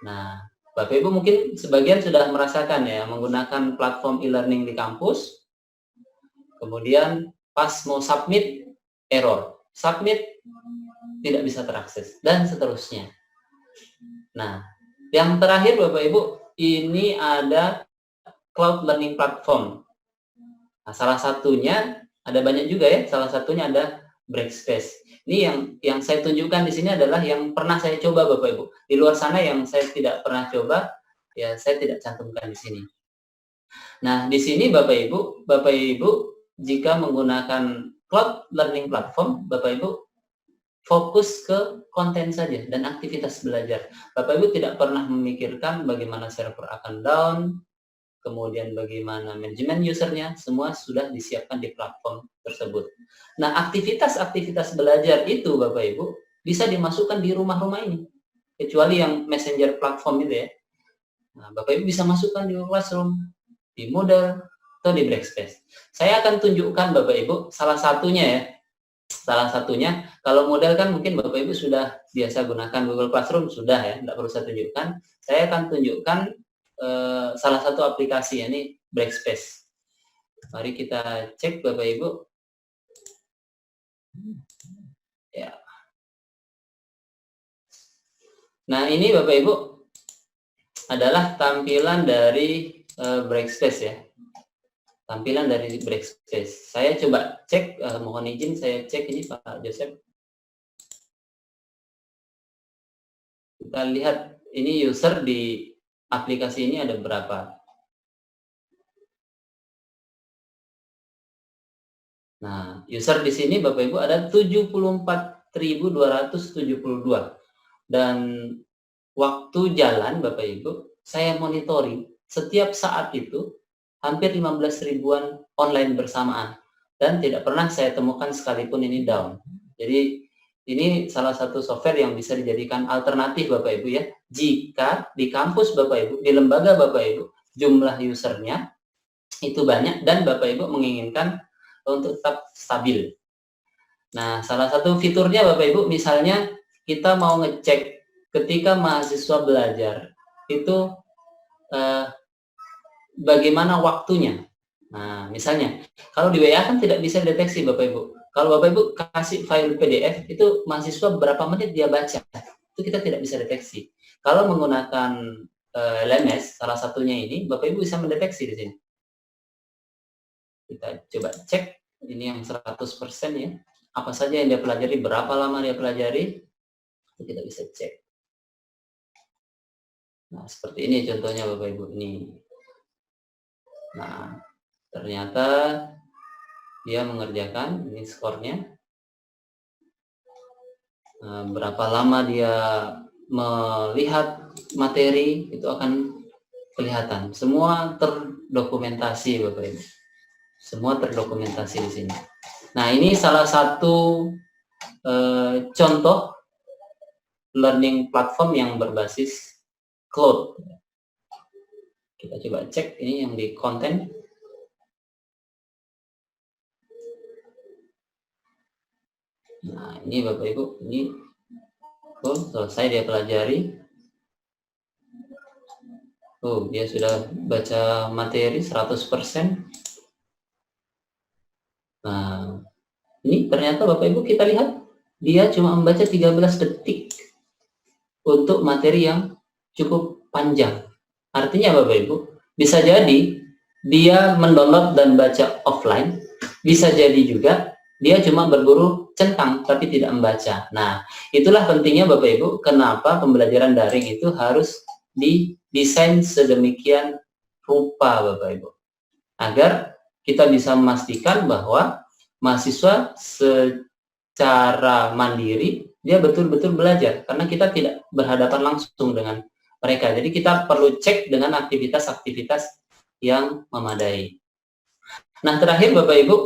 Nah, Bapak Ibu mungkin sebagian sudah merasakan ya, menggunakan platform e-learning di kampus, kemudian pas mau submit, error. Submit, tidak bisa terakses, dan seterusnya. Nah, yang terakhir Bapak Ibu, ini ada cloud learning platform. Nah, salah satunya, ada banyak juga ya, salah satunya ada Breakspace. Ini yang saya tunjukkan di sini adalah yang pernah saya coba Bapak Ibu. Di luar sana yang saya tidak pernah coba, ya saya tidak cantumkan di sini. Nah, di sini Bapak Ibu jika menggunakan cloud learning platform, Bapak Ibu fokus ke konten saja dan aktivitas belajar. Bapak Ibu tidak pernah memikirkan bagaimana server akan down, kemudian bagaimana manajemen usernya, semua sudah disiapkan di platform tersebut. Nah, aktivitas-aktivitas belajar itu Bapak Ibu bisa dimasukkan di rumah-rumah ini, kecuali yang messenger platform itu ya. Nah, Bapak Ibu bisa masukkan di Classroom, di Moodle, atau di Breakspace. Saya akan tunjukkan Bapak Ibu salah satunya ya. Salah satunya, kalau Moodle kan mungkin Bapak Ibu sudah biasa gunakan Google Classroom, sudah ya, tidak perlu saya tunjukkan. Saya akan tunjukkan salah satu aplikasi, ini Breakspace. Mari kita cek Bapak Ibu. Ya. Nah, ini Bapak Ibu adalah tampilan dari Breakspace ya. Tampilan dari Breakspace. Saya coba cek, mohon izin saya cek ini Pak Joseph. Kita lihat ini user di aplikasi ini ada berapa. Nah, user di sini Bapak Ibu ada 74.272. Dan waktu jalan Bapak Ibu, saya monitoring setiap saat itu hampir 15 ribuan online bersamaan. Dan tidak pernah saya temukan sekalipun ini down. Jadi ini salah satu software yang bisa dijadikan alternatif Bapak Ibu ya. Jika di kampus Bapak Ibu, di lembaga Bapak Ibu, jumlah usernya itu banyak dan Bapak Ibu menginginkan untuk tetap stabil. Nah, salah satu fiturnya Bapak Ibu, misalnya kita mau ngecek ketika mahasiswa belajar, itu bagaimana waktunya. Nah, misalnya, kalau di WA kan tidak bisa deteksi Bapak Ibu. Kalau Bapak Ibu kasih file PDF, itu mahasiswa berapa menit dia baca, itu kita tidak bisa deteksi. Kalau menggunakan LMS, salah satunya ini, Bapak Ibu bisa mendeteksi di sini. Kita coba cek, ini yang 100% ya. Apa saja yang dia pelajari, berapa lama dia pelajari, itu kita bisa cek. Nah, seperti ini contohnya Bapak Ibu. Ini. Nah, ternyata dia mengerjakan, ini skornya. Nah, berapa lama dia melihat materi, itu akan kelihatan. Semua terdokumentasi Bapak Ibu. Semua terdokumentasi di sini. Nah, ini salah satu contoh learning platform yang berbasis cloud. Kita coba cek ini yang di konten. Nah, ini Bapak Ibu, ini selesai dia pelajari. Dia sudah baca materi 100%. Nah, ini ternyata Bapak Ibu kita lihat dia cuma membaca 13 detik untuk materi yang cukup panjang. Artinya Bapak Ibu, bisa jadi dia mendownload dan baca offline, bisa jadi juga dia cuma berburu centang tapi tidak membaca. Nah, itulah pentingnya Bapak Ibu, kenapa pembelajaran daring itu harus didesain sedemikian rupa Bapak Ibu. Agar kita bisa memastikan bahwa mahasiswa secara mandiri dia betul-betul belajar, karena kita tidak berhadapan langsung dengan mereka. Jadi kita perlu cek dengan aktivitas-aktivitas yang memadai. Nah, terakhir Bapak Ibu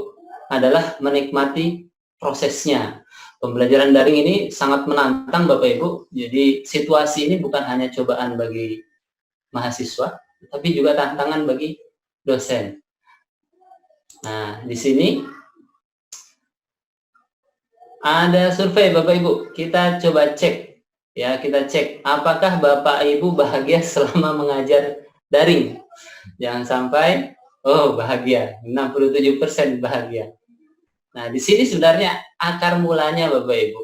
adalah menikmati prosesnya. Pembelajaran daring ini sangat menantang Bapak Ibu. Jadi situasi ini bukan hanya cobaan bagi mahasiswa, tapi juga tantangan bagi dosen. Nah, di sini ada survei Bapak Ibu. Kita coba cek, ya, kita cek apakah Bapak Ibu bahagia selama mengajar daring. Jangan sampai, oh bahagia, 67% bahagia. Nah, di sini sebenarnya akar mulanya Bapak Ibu.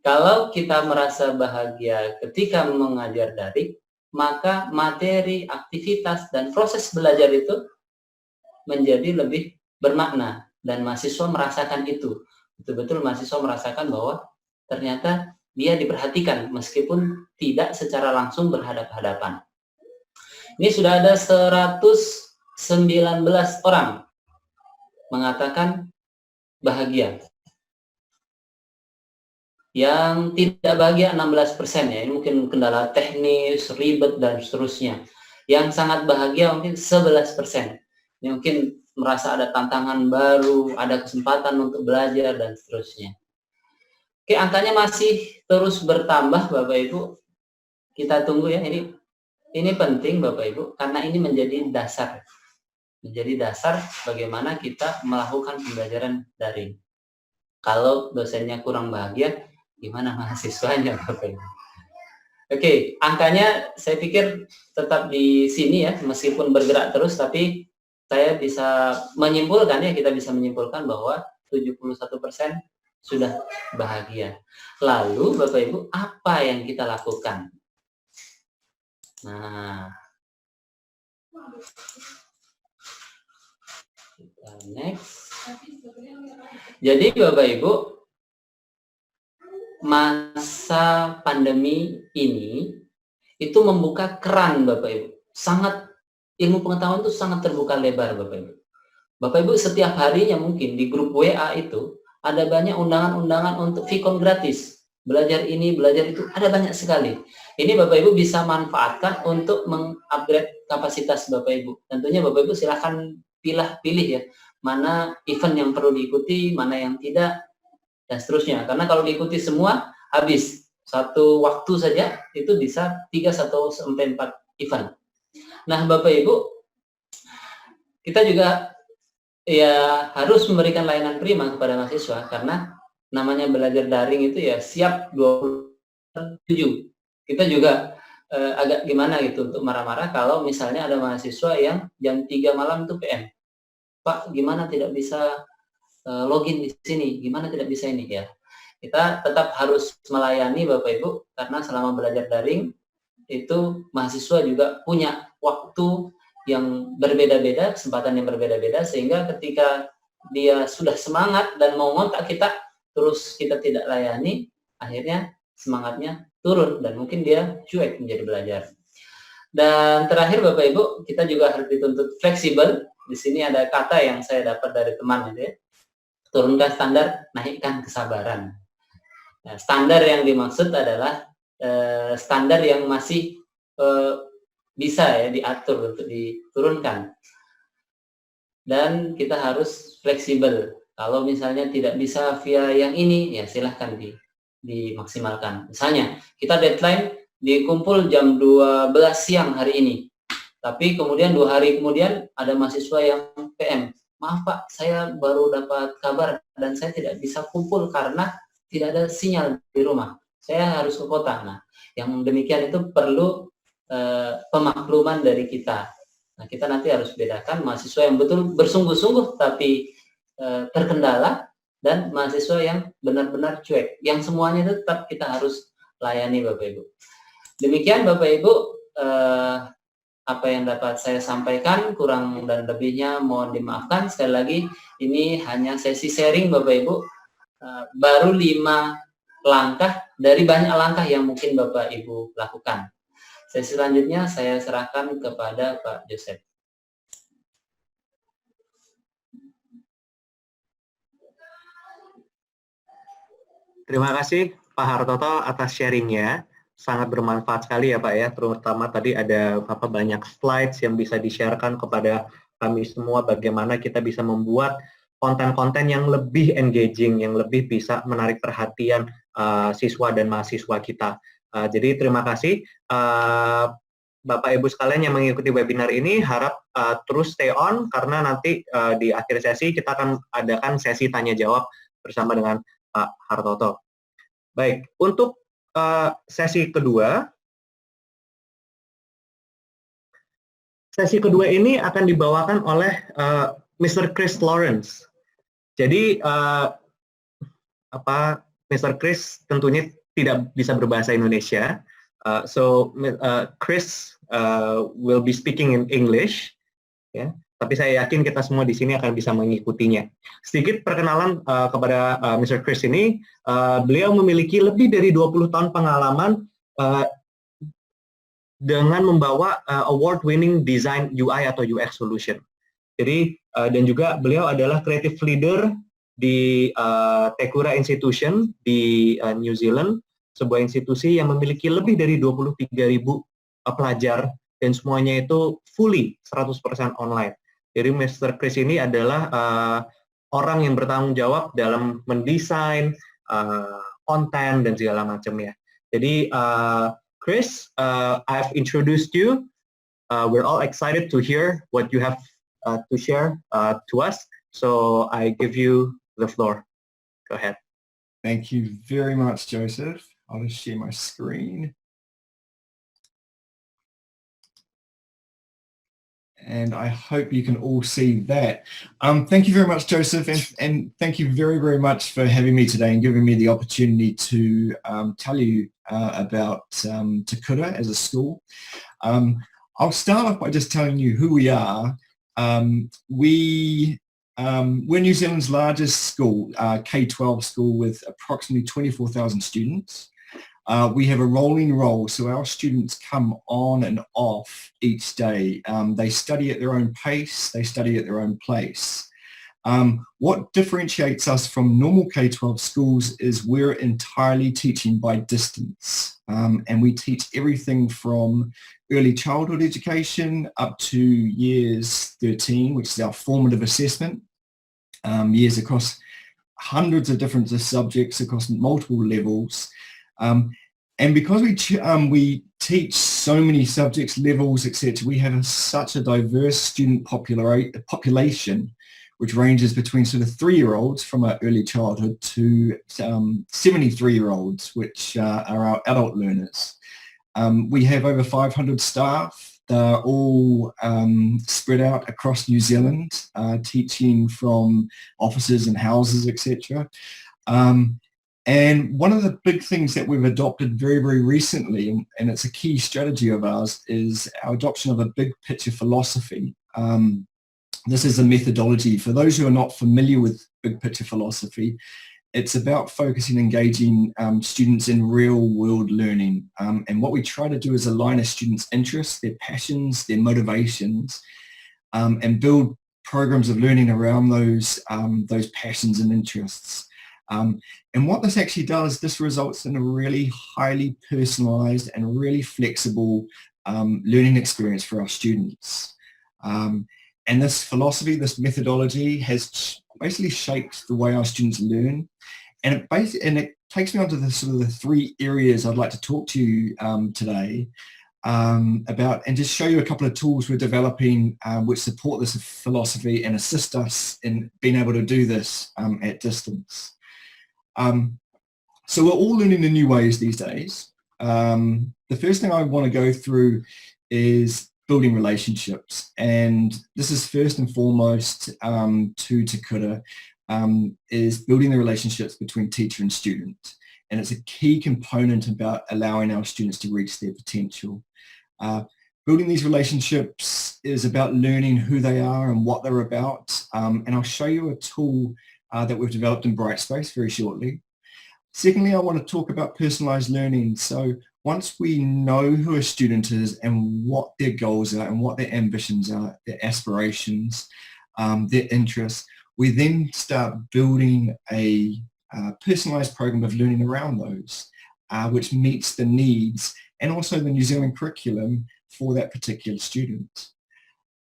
Kalau kita merasa bahagia ketika mengajar daring, maka materi, aktivitas, dan proses belajar itu menjadi lebih bermakna. Dan mahasiswa merasakan itu. Betul-betul mahasiswa merasakan bahwa ternyata dia diperhatikan meskipun tidak secara langsung berhadapan-hadapan. Ini sudah ada 119 orang mengatakan bahagia. Yang tidak bahagia 16% ya. Ini mungkin kendala teknis, ribet, dan seterusnya. Yang sangat bahagia mungkin 11%. Ini mungkin merasa ada tantangan baru, ada kesempatan untuk belajar, dan seterusnya. Oke, angkanya masih terus bertambah Bapak Ibu. Kita tunggu ya, ini penting Bapak Ibu, karena ini menjadi dasar. Menjadi dasar bagaimana kita melakukan pembelajaran daring. Kalau dosennya kurang bahagia, gimana mahasiswanya Bapak Ibu? Oke, angkanya saya pikir tetap di sini ya, meskipun bergerak terus, tapi saya bisa menyimpulkan ya, kita bisa menyimpulkan bahwa 71% sudah bahagia. Lalu Bapak Ibu, apa yang kita lakukan? Nah, kita next. Jadi Bapak Ibu, masa pandemi ini itu membuka keran Bapak Ibu. Ilmu pengetahuan itu sangat terbuka lebar Bapak Ibu. Bapak Ibu setiap harinya mungkin di grup WA itu ada banyak undangan-undangan untuk Vkon gratis. Belajar ini, belajar itu, ada banyak sekali. Ini Bapak Ibu bisa manfaatkan untuk mengupgrade kapasitas Bapak Ibu. Tentunya Bapak Ibu silahkan pilih ya, mana event yang perlu diikuti, mana yang tidak, dan seterusnya. Karena kalau diikuti semua, habis. Satu waktu saja itu bisa 3-4 event. Nah, Bapak Ibu, kita juga ya harus memberikan layanan prima kepada mahasiswa, karena namanya belajar daring itu ya siap 27. Kita juga agak gimana gitu untuk marah-marah kalau misalnya ada mahasiswa yang jam 3 malam itu PM. Pak, gimana tidak bisa login di sini? Gimana tidak bisa ini ya? Kita tetap harus melayani Bapak Ibu, karena selama belajar daring itu mahasiswa juga punya waktu yang berbeda-beda, kesempatan yang berbeda-beda, sehingga ketika dia sudah semangat dan mau ngontak kita, terus kita tidak layani, akhirnya semangatnya turun dan mungkin dia cuek menjadi belajar. Dan terakhir Bapak Ibu, kita juga harus dituntut fleksibel. Di sini ada kata yang saya dapat dari teman itu ya. Turunkan standar, naikkan kesabaran. Nah, standar yang dimaksud adalah standar yang masih bisa ya diatur untuk diturunkan, dan kita harus fleksibel. Kalau misalnya tidak bisa via yang ini, ya silahkan dimaksimalkan. Misalnya kita deadline dikumpul jam 12 siang hari ini, tapi kemudian 2 hari kemudian ada mahasiswa yang PM, maaf Pak, saya baru dapat kabar dan saya tidak bisa kumpul karena tidak ada sinyal di rumah, saya harus ke kota. Nah, yang demikian itu perlu pemakluman dari kita. Nah, kita nanti harus bedakan mahasiswa yang betul bersungguh-sungguh tapi terkendala, dan mahasiswa yang benar-benar cuek, yang semuanya tetap kita harus layani Bapak Ibu. Demikian Bapak Ibu apa yang dapat saya sampaikan, kurang dan lebihnya mohon dimaafkan. Sekali lagi, ini hanya sesi sharing Bapak Ibu, baru 5 langkah dari banyak langkah yang mungkin Bapak Ibu lakukan. Sesi selanjutnya saya serahkan kepada Pak Joseph. Terima kasih Pak Hartoto atas sharingnya. Sangat bermanfaat sekali ya Pak ya, terutama tadi ada banyak slides yang bisa di-sharekan kepada kami semua bagaimana kita bisa membuat konten-konten yang lebih engaging, yang lebih bisa menarik perhatian siswa dan mahasiswa kita. Jadi terima kasih Bapak Ibu sekalian yang mengikuti webinar ini, harap terus stay on karena nanti di akhir sesi kita akan adakan sesi tanya jawab bersama dengan Pak Hartoto. Baik, untuk sesi kedua ini akan dibawakan oleh Mr. Chris Lawrence. Jadi Mr. Chris tentunya tidak bisa berbahasa Indonesia, so Chris will be speaking in English, ya. Tapi saya yakin kita semua di sini akan bisa mengikutinya. Sedikit perkenalan kepada Mr. Chris ini, beliau memiliki lebih dari 20 tahun pengalaman dengan membawa award-winning design UI atau UX solution. Jadi, dan juga beliau adalah creative leader di Tekura Institution di New Zealand, sebuah institusi yang memiliki lebih dari 23.000 pelajar dan semuanya itu fully 100% online. Jadi Mr. Chris ini adalah orang yang bertanggung jawab dalam mendesain konten dan segala macamnya. Jadi Chris, I've introduced you. We're all excited to hear what you have to share to us. So I give you the floor. Go ahead. Thank you very much, Joseph. I'll just share my screen. And I hope you can all see that. Thank you very much, Joseph, and thank you very, very much for having me today and giving me the opportunity to tell you about Tekura as a school. I'll start off by just telling you who we are. We're New Zealand's largest school, K-12 school with approximately 24,000 students. We have a rolling roll, so our students come on and off each day. They study at their own pace, they study at their own place. What differentiates us from normal K-12 schools is we're entirely teaching by distance. And we teach everything from early childhood education up to years 13, which is our formative assessment, years across hundreds of different subjects across multiple levels. And because we teach so many subjects, levels, etc., we have such a diverse student population, which ranges between sort of 3-year-olds from our early childhood to 73-year-olds, which are our adult learners. We have over 500 staff. They're all spread out across New Zealand, teaching from offices and houses, etc. And one of the big things that we've adopted very, very recently, and it's a key strategy of ours, is our adoption of a big picture philosophy. This is a methodology. For those who are not familiar with big picture philosophy, it's about focusing, engaging students in real world learning. And what we try to do is align a student's interests, their passions, their motivations, and build programs of learning around those passions and interests. And what this actually does, this results in a really highly personalized and really flexible learning experience for our students. And this philosophy, this methodology has basically shaped the way our students learn. And it takes me on to the sort of the 3 areas I'd like to talk to you today about, and just show you a couple of tools we're developing which support this philosophy and assist us in being able to do this at distance. So we're all learning in new ways these days. The first thing I want to go through is building relationships, and this is first and foremost to Tekura, is building the relationships between teacher and student, and it's a key component about allowing our students to reach their potential. Building these relationships is about learning who they are and what they're about, and I'll show you a tool that we've developed in Brightspace very shortly. Secondly, I want to talk about personalized learning. So once we know who a student is and what their goals are and what their ambitions are, their aspirations, their interests, we then start building a personalised program of learning around those, which meets the needs and also the New Zealand curriculum for that particular student.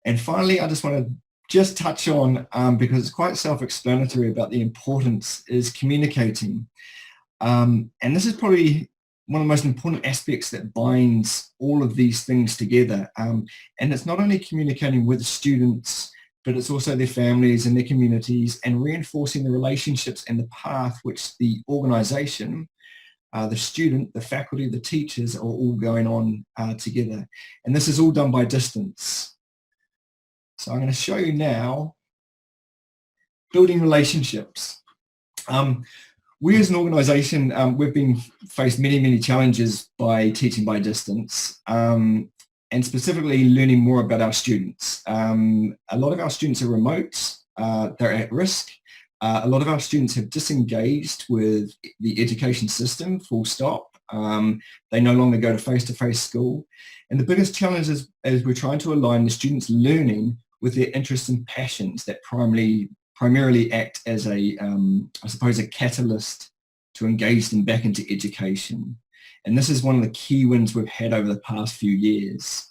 And finally, I just want to just touch on, because it's quite self-explanatory about the importance, is communicating. And this is probably one of the most important aspects that binds all of these things together. And it's not only communicating with students, but it's also their families and their communities, and reinforcing the relationships and the path which the organisation, the student, the faculty, the teachers are all going on together. And this is all done by distance. So I'm going to show you now building relationships. We as an organisation, we've been faced many challenges by teaching by distance, and specifically learning more about our students. A lot of our students are remote, they're at risk. A lot of our students have disengaged with the education system, full stop. They no longer go to face-to-face school. And the biggest challenge is we're trying to align the students' learning with their interests and passions that primarily act as I suppose, a catalyst to engage them back into education. And this is one of the key wins we've had over the past few years,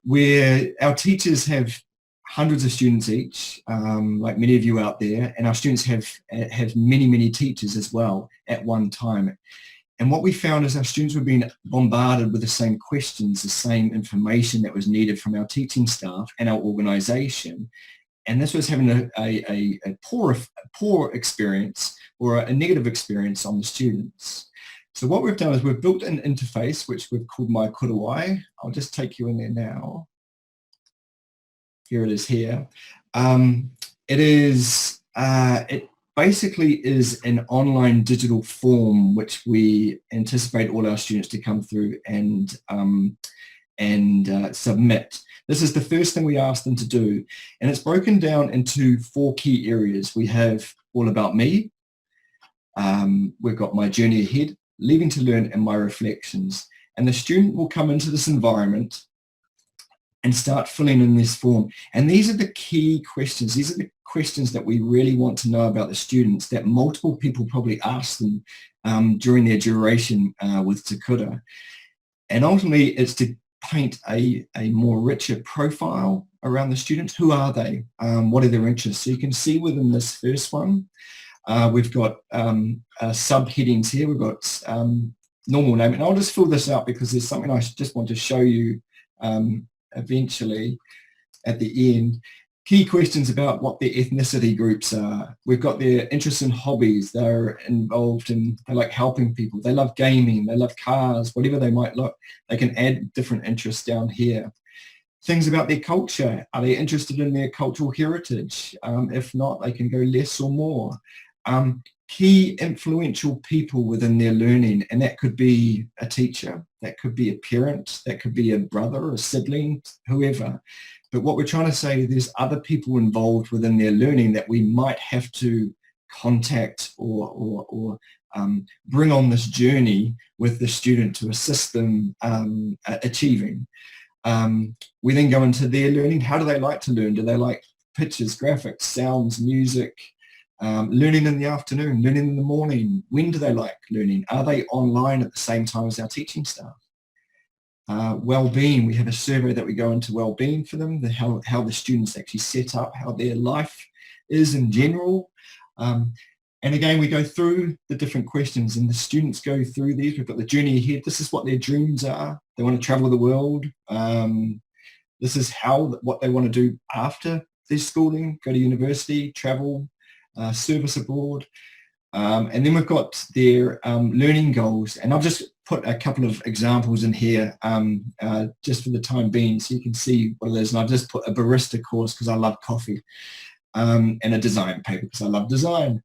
where our teachers have hundreds of students each, like many of you out there, and our students have many teachers as well at one time. And what we found is our students were being bombarded with the same questions, the same information that was needed from our teaching staff and our organisation. And this was having a poor experience, or a negative experience on the students. So what we've done is we've built an interface which we've called My Kurawai. I'll just take you in there now. Here it is here. It basically is an online digital form which we anticipate all our students to come through and submit. This is the first thing we ask them to do, and it's broken down into 4 key areas. We have All About Me, we've got My Journey Ahead, Leaving to Learn, and My Reflections. And the student will come into this environment and start filling in this form. And these are the key questions. These are the questions that we really want to know about the students, that multiple people probably ask them during their duration with Te Kura. And ultimately, it's to paint a more richer profile around the students. Who are they? What are their interests? So you can see within this first one, we've got subheadings here. We've got normal name. And I'll just fill this out because there's something I just want to show you eventually at the end. Key questions about what their ethnicity groups are. We've got their interests and hobbies. They're involved in, they like helping people. They love gaming. They love cars, whatever they might look. They can add different interests down here. Things about their culture. Are they interested in their cultural heritage? If not, they can go less or more. Key influential people within their learning, and that could be a teacher, that could be a parent, that could be a brother, a sibling, whoever. But what we're trying to say is there's other people involved within their learning that we might have to contact or bring on this journey with the student to assist them achieving. We then go into their learning. How do they like to learn? Do they like pictures, graphics, sounds, music? Learning in the afternoon, learning in the morning. When do they like learning? Are they online at the same time as our teaching staff? Well-being, we have a survey that we go into well-being for them, how the students actually set up, how their life is in general. And again, we go through the different questions and the students go through these. We've got the journey ahead. This is what their dreams are. They want to travel the world. This is what they want to do after their schooling, go to university, travel, service abroad. And then we've got their learning goals. And I've just put a couple of examples in here just for the time being so you can see what it is. And I've just put a barista course because I love coffee, and a design paper because I love design.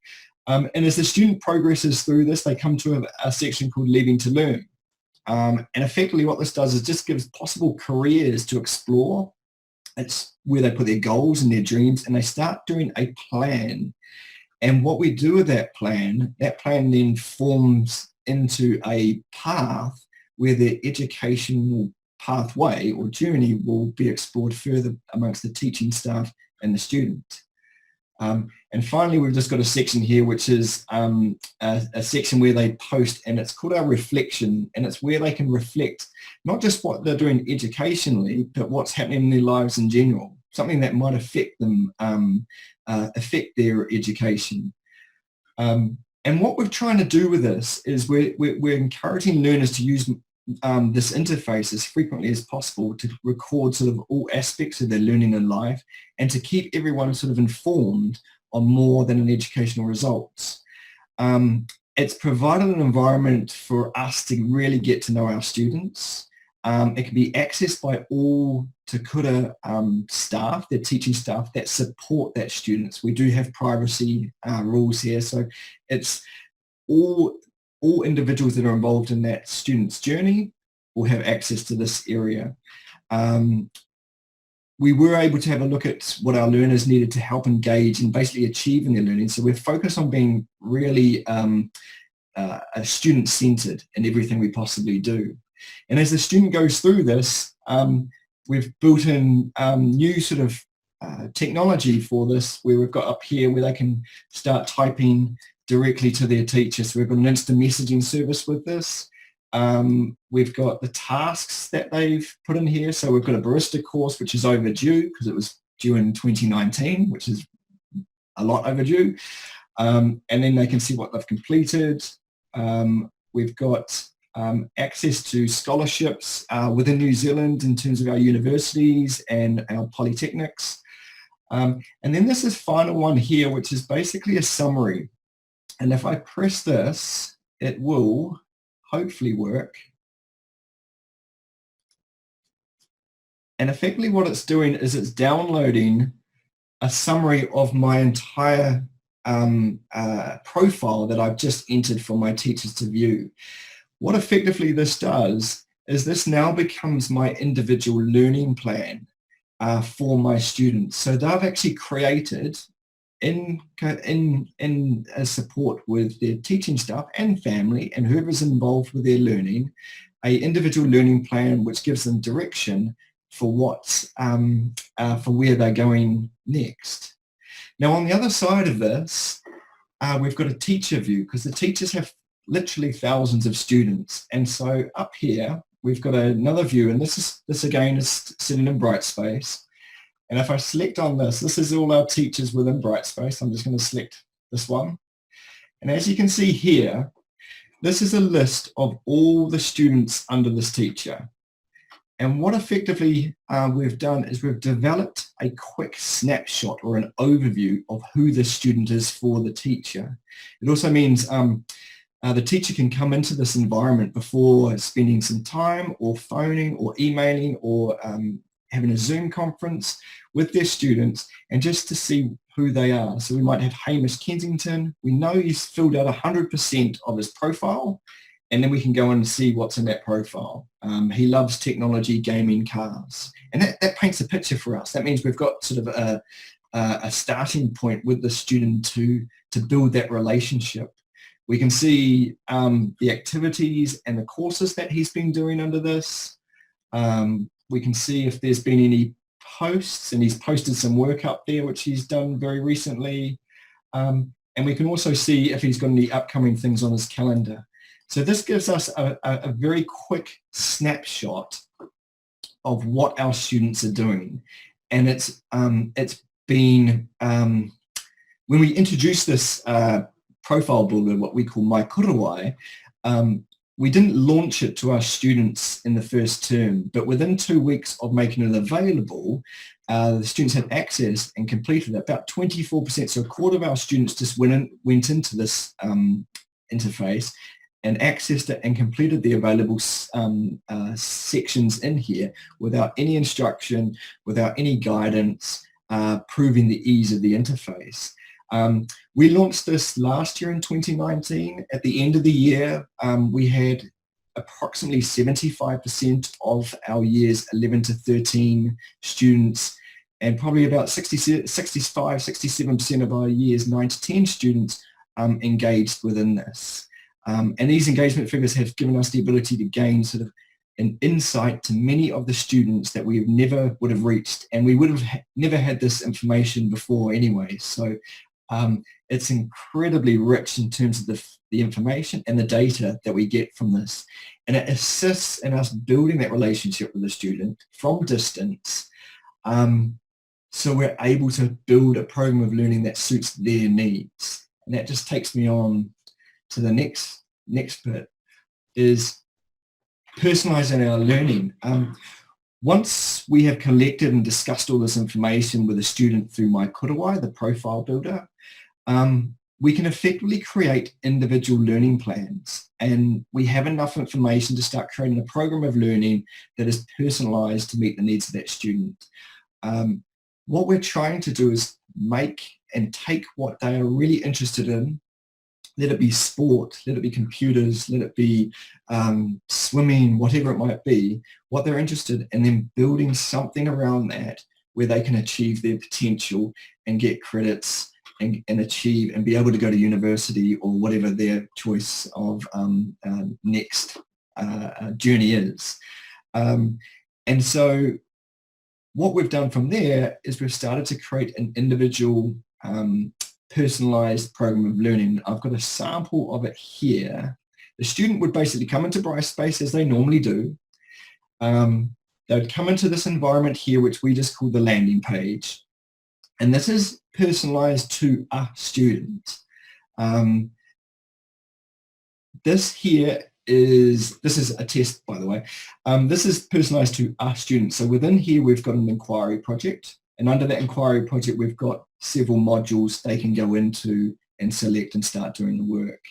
And as the student progresses through this, they come to a section called Leaving to Learn. And effectively what this does is just gives possible careers to explore. It's where they put their goals and their dreams, and they start doing a plan. And what we do with that plan then forms into a path where their educational pathway or journey will be explored further amongst the teaching staff and the student. And finally, we've just got a section here, which is a section where they post, and it's called our reflection, and it's where they can reflect not just what they're doing educationally, but what's happening in their lives in general, something that might affect them, affect their education. And what we're trying to do with this is we're encouraging learners to use this interface as frequently as possible to record sort of all aspects of their learning and life, and to keep everyone sort of informed on more than an educational results. It's provided an environment for us to really get to know our students. It can be accessed by all Te Kura staff, their teaching staff that support that students. We do have privacy rules here, so it's all individuals that are involved in that student's journey will have access to this area. We were able to have a look at what our learners needed to help engage and basically achieve in their learning. So we're focused on being really student-centered in everything we possibly do. And as the student goes through this, we've built in new sort of technology for this, where we've got up here where they can start typing directly to their teacher. So we've got an instant messaging service with this. We've got the tasks that they've put in here. So we've got a barista course, which is overdue because it was due in 2019, which is a lot overdue. And then they can see what they've completed. We've got access to scholarships within New Zealand in terms of our universities and our polytechnics. And then this is final one here, which is basically a summary. And if I press this, it will hopefully work. And effectively what it's doing is it's downloading a summary of my entire profile that I've just entered for my teachers to view. What effectively this does is this now becomes my individual learning plan for my students. So they've actually created, in support with their teaching staff and family and whoever's involved with their learning, a individual learning plan which gives them direction for what's for where they're going next. Now on the other side of this, we've got a teacher view, because the teachers have literally thousands of students, and so up here we've got another view, and this again is sitting in Brightspace. And if I select on this, this is all our teachers within Brightspace. I'm just going to select this one. And as you can see here, this is a list of all the students under this teacher. And what effectively we've done is we've developed a quick snapshot or an overview of who the student is for the teacher. It also means the teacher can come into this environment before spending some time or phoning or emailing or having a Zoom conference with their students, and just to see who they are. So we might have Hamish Kensington. We know he's filled out 100% of his profile, and then we can go and see what's in that profile. He loves technology, gaming, cars. And that paints a picture for us. That means we've got sort of a starting point with the student to build that relationship. We can see the activities and the courses that he's been doing under this. We can see if there's been any posts, and he's posted some work up there which he's done very recently. And we can also see if he's got any upcoming things on his calendar. So this gives us a very quick snapshot of what our students are doing. And it's been, when we introduced this profile builder, what we call My Kurawai, we didn't launch it to our students in the first term, but within 2 weeks of making it available, the students had access and completed it. About 24%, so a quarter of our students just went into this interface and accessed it and completed the available sections in here without any instruction, without any guidance, proving the ease of the interface. We launched this last year in 2019. At the end of the year, we had approximately 75% of our years 11 to 13 students, and probably about 65, 67% of our years 9 to 10 students engaged within this. And these engagement figures have given us the ability to gain sort of an insight to many of the students that we never would have reached, and we would have never had this information before anyway. So it's incredibly rich in terms of the information and the data that we get from this, and it assists in us building that relationship with the student from distance, so we're able to build a program of learning that suits their needs. And that just takes me on to the next bit, is personalizing our learning. Once we have collected and discussed all this information with a student through My Korowai, the profile builder, we can effectively create individual learning plans, and we have enough information to start creating a program of learning that is personalized to meet the needs of that student. What we're trying to do is make and take what they are really interested in, let it be sport, let it be computers, let it be swimming, whatever it might be, what they're interested in, and then building something around that where they can achieve their potential and get credits and achieve and be able to go to university or whatever their choice of next journey is. And so what we've done from there is we've started to create an individual personalized program of learning. I've got a sample of it here. The student would basically come into Brightspace as they normally do. They'd come into this environment here, which we just call the landing page. And this is personalized to a student. This is a test, by the way. This is personalized to our students. So within here, we've got an inquiry project. And under that inquiry project, we've got several modules they can go into and select and start doing the work.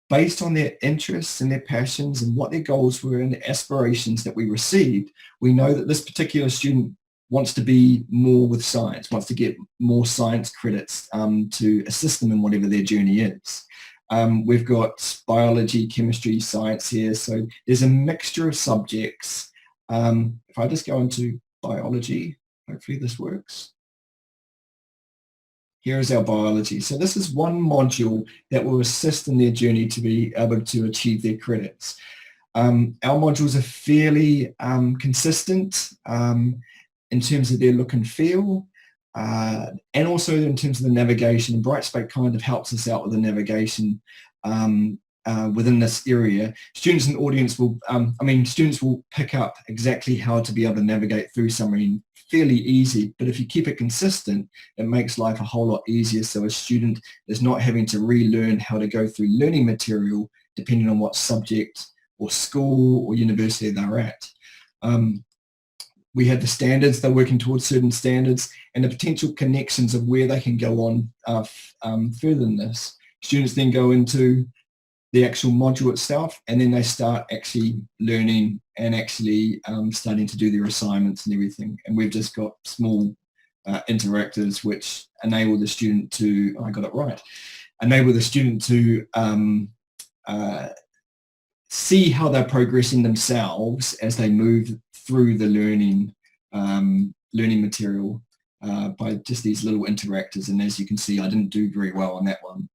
Based on their interests and their passions and what their goals were and the aspirations that we received, we know that this particular student wants to be more with science, wants to get more science credits to assist them in whatever their journey is. We've got biology, chemistry, science here, so there's a mixture of subjects. If I just go into biology, hopefully this works. Here is our biology. So this is one module that will assist in their journey to be able to achieve their credits. Our modules are fairly consistent in terms of their look and feel, and also in terms of the navigation. Brightspace kind of helps us out with the navigation within this area. Students and audience will, students will pick up exactly how to be able to navigate through something fairly easy, but if you keep it consistent, it makes life a whole lot easier, so a student is not having to relearn how to go through learning material depending on what subject or school or university they're at. We have the standards, they're working towards certain standards, and the potential connections of where they can go on further than this. Students then go into the actual module itself, and then they start actually learning and actually starting to do their assignments and everything. And we've just got small interactives which enable the student to, I got it right, enable the student to see how they're progressing themselves as they move through the learning material by just these little interactors. And as you can see, I didn't do very well on that one.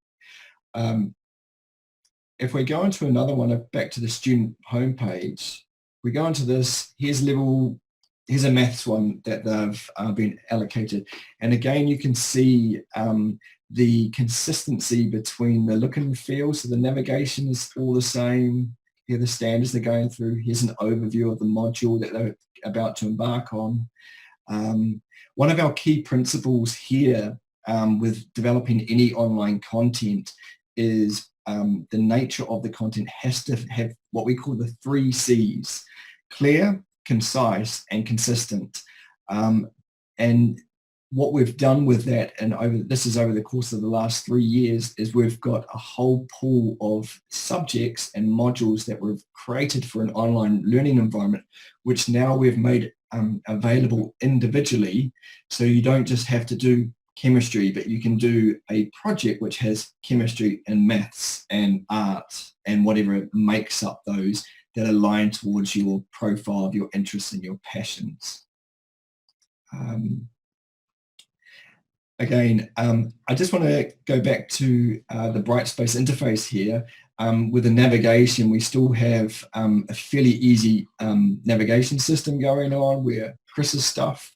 If we go into another one, back to the student homepage, we go into this, here's a maths one that they've been allocated. And again, you can see the consistency between the look and feel. So the navigation is all the same. Here are the standards they're going through. Here's an overview of the module that they're about to embark on. One of our key principles here with developing any online content is the nature of the content has to have what we call the 3 C's: clear, concise, and consistent. And what we've done with that, and this is over the course of the last 3 years, is we've got a whole pool of subjects and modules that we've created for an online learning environment, which now we've made available individually. So you don't just have to do chemistry, but you can do a project which has chemistry and maths and art and whatever makes up those that align towards your profile of your interests and your passions. Again, I just want to go back to the Brightspace interface here. with the navigation, we still have a fairly easy navigation system going on where Chris's stuff.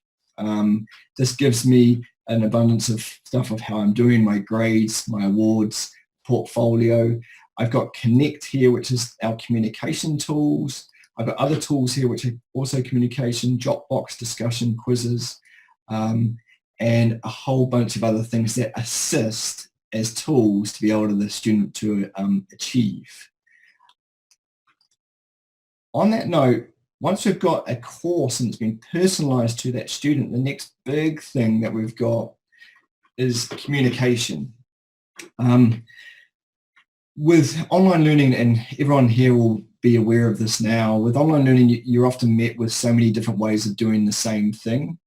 This gives me an abundance of stuff of how I'm doing, my grades, my awards, portfolio. I've got Connect here, which is our communication tools. I've got other tools here, which are also communication, Dropbox, discussion, quizzes, and a whole bunch of other things that assist as tools to be able to the student to achieve. On that note, once we've got a course and it's been personalized to that student, the next big thing that we've got is communication. With online learning, and everyone here will be aware of this now, with online learning, you're often met with so many different ways of doing the same thing.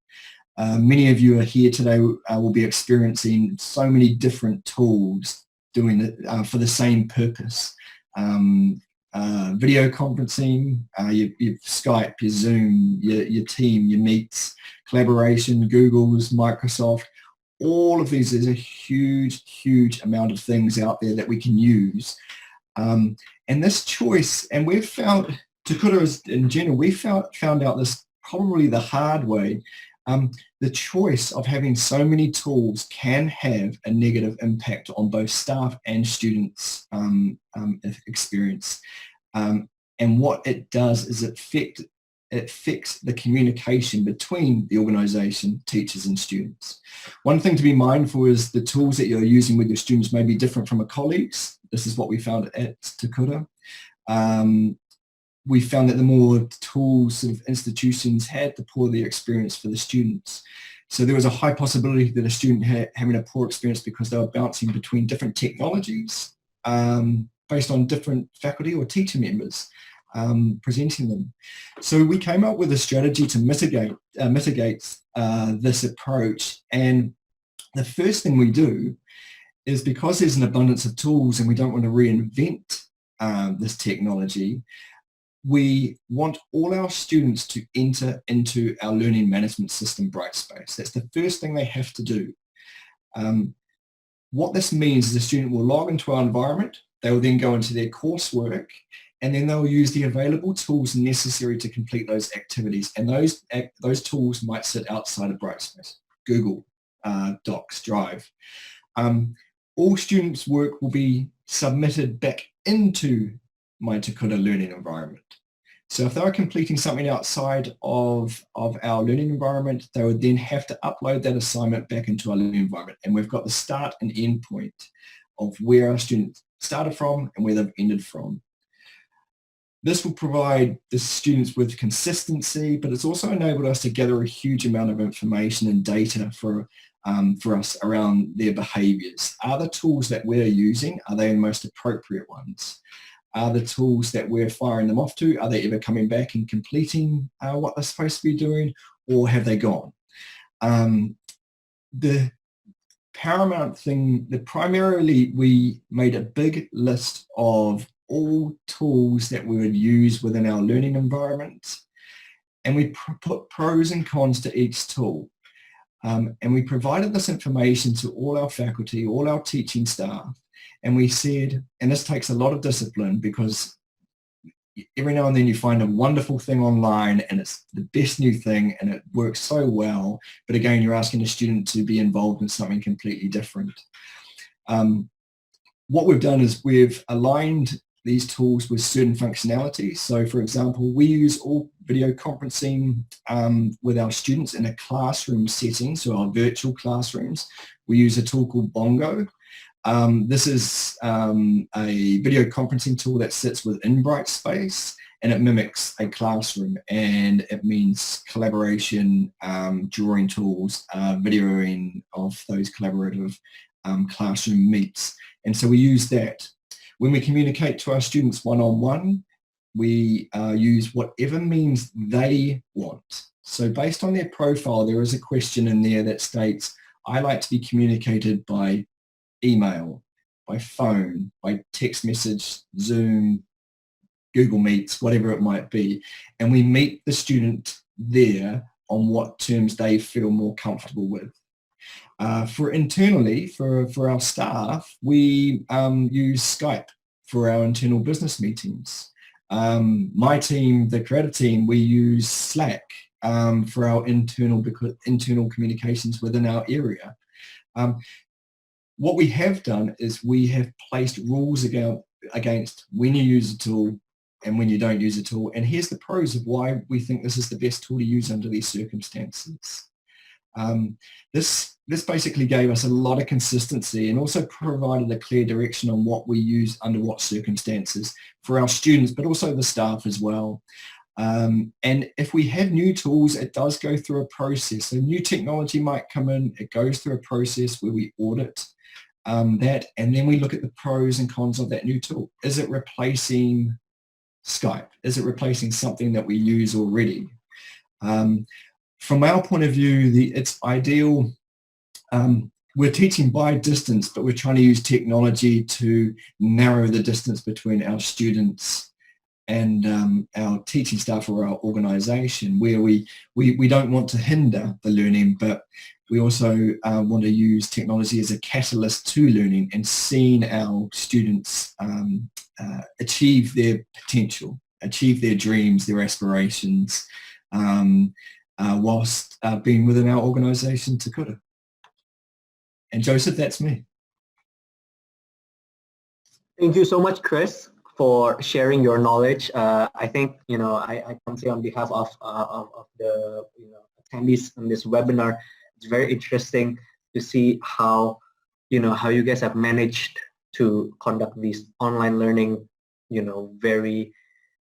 Many of you are here today will be experiencing so many different tools doing it for the same purpose. Video conferencing, your Skype, your Zoom, your team, your Meets, collaboration, Google's, Microsoft, all of these. There's a huge, huge amount of things out there that we can use. And this choice, and we've found, Te in general, we found out this probably the hard way. The choice of having so many tools can have a negative impact on both staff and students' experience. And what it does is it affects the communication between the organisation, teachers and students. One thing to be mindful is the tools that you're using with your students may be different from a colleague's. This is what we found at Te Kura. We found that the more tools sort of institutions had, the poorer the experience for the students. So there was a high possibility that a student having a poor experience because they were bouncing between different technologies based on different faculty or teacher members presenting them. So we came up with a strategy to mitigate this approach. And the first thing we do is, because there's an abundance of tools and we don't want to reinvent this technology, we want all our students to enter into our learning management system, Brightspace. That's the first thing they have to do. What this means is the student will log into our environment, they will then go into their coursework, and then they'll use the available tools necessary to complete those activities. And those tools might sit outside of Brightspace, Google, Docs, Drive. All students' work will be submitted back into my Te Kura learning environment. So if they are completing something outside of our learning environment, they would then have to upload that assignment back into our learning environment. And we've got the start and end point of where our students started from and where they've ended from. This will provide the students with consistency, but it's also enabled us to gather a huge amount of information and data for us around their behaviours. Are the tools that we're using, are they the most appropriate ones? Are the tools that we're firing them off to, are they ever coming back and completing what they're supposed to be doing, or have they gone? The paramount thing, primarily we made a big list of all tools that we would use within our learning environment, and we put pros and cons to each tool. And we provided this information to all our faculty, all our teaching staff, and we said, and this takes a lot of discipline, because every now and then you find a wonderful thing online and it's the best new thing and it works so well, but again, you're asking a student to be involved in something completely different. What we've done is we've aligned these tools with certain functionality. So for example, we use all video conferencing with our students in a classroom setting, so our virtual classrooms. We use a tool called Bongo. This is a video conferencing tool that sits within Brightspace, and it mimics a classroom, and it means collaboration, drawing tools, videoing of those collaborative classroom meets. And so we use that. When we communicate to our students one-on-one, we use whatever means they want. So based on their profile, there is a question in there that states, I like to be communicated by email, by phone, by text message, Zoom, Google Meets, whatever it might be. And we meet the student there on what terms they feel more comfortable with. For internally, for our staff, we use Skype for our internal business meetings. My team, the creative team, we use Slack for our internal communications within our area. What we have done is we have placed rules against when you use a tool and when you don't use a tool. And here's the pros of why we think this is the best tool to use under these circumstances. This basically gave us a lot of consistency and also provided a clear direction on what we use under what circumstances for our students, but also the staff as well. And if we have new tools, it does go through a process. So new technology might come in, it goes through a process where we audit that, and then we look at the pros and cons of that new tool. Is it replacing Skype? Is it replacing something that we use already? From our point of view, it's ideal. We're teaching by distance, but we're trying to use technology to narrow the distance between our students and our teaching staff or our organisation, where we don't want to hinder the learning, but we also want to use technology as a catalyst to learning and seeing our students achieve their potential, achieve their dreams, their aspirations, whilst being within our organisation, Te Kura. And Joseph, that's me. Thank you so much, Chris, for sharing your knowledge. I think, I can say on behalf of the attendees on this webinar, it's very interesting to see how you guys have managed to conduct these online learning, very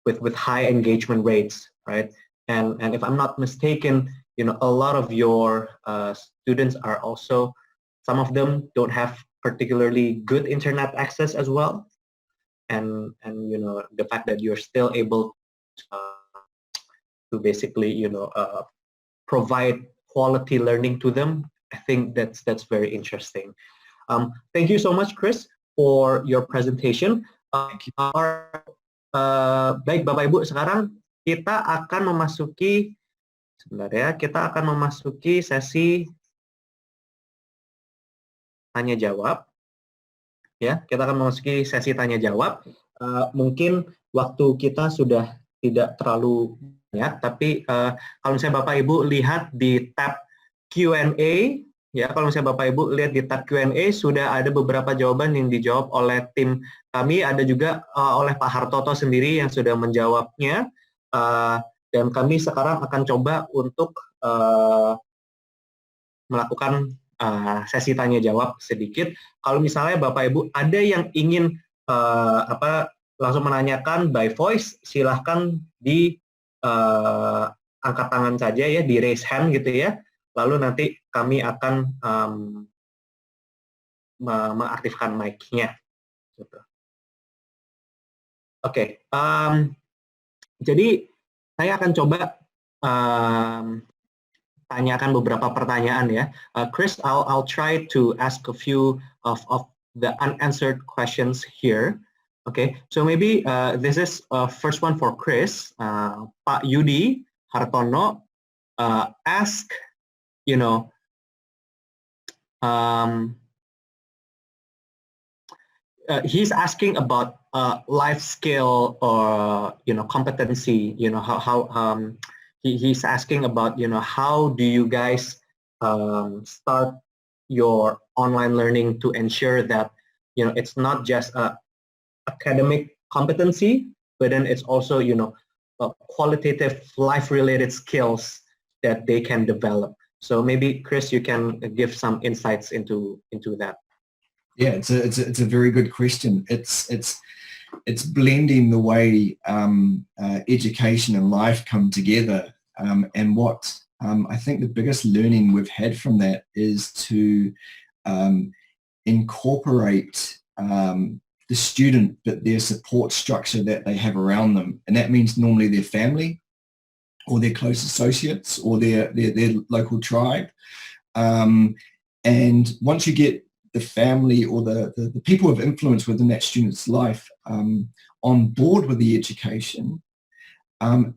with high engagement rates, right? And if I'm not mistaken, a lot of your students are also, some of them don't have particularly good internet access as well. And the fact that you're still able to basically, provide quality learning to them, I think that's very interesting. Thank you so much, Chris, for your presentation. Baik, Bapak Ibu, sekarang kita akan memasuki, kita akan memasuki sesi tanya jawab. Ya, kita akan memasuki sesi tanya jawab. Mungkin waktu kita sudah tidak terlalu banyak, tapi kalau misalnya Bapak Ibu lihat di tab Q&A, ya, kalau misalnya Bapak Ibu lihat di tab Q&A sudah ada beberapa jawaban yang dijawab oleh tim kami, ada juga oleh Pak Hartoto sendiri yang sudah menjawabnya, dan kami sekarang akan coba untuk melakukan sesi tanya jawab sedikit. Kalau misalnya Bapak Ibu ada yang ingin langsung menanyakan by voice, silahkan di angkat tangan saja ya, di raise hand gitu ya. Lalu nanti kami akan mengaktifkan mic-nya. Gitu. Oke, jadi saya akan coba tanyakan beberapa pertanyaan ya. Chris, I'll try to ask a few of the unanswered questions here. Okay, so maybe this is first one for Chris. Pak Yudi Hartono ask, he's asking about life skill or competency. He's asking about how do you guys start your online learning to ensure that it's not just a academic competency, but then it's also qualitative life-related skills that they can develop. So maybe Chris, you can give some insights into that. Yeah, it's a very good question. It's blending the way education and life come together, and what I think the biggest learning we've had from that is to incorporate the student, but their support structure that they have around them, and that means normally their family or their close associates or their local tribe. And once you get the family or the people of influence within that student's life on board with the education,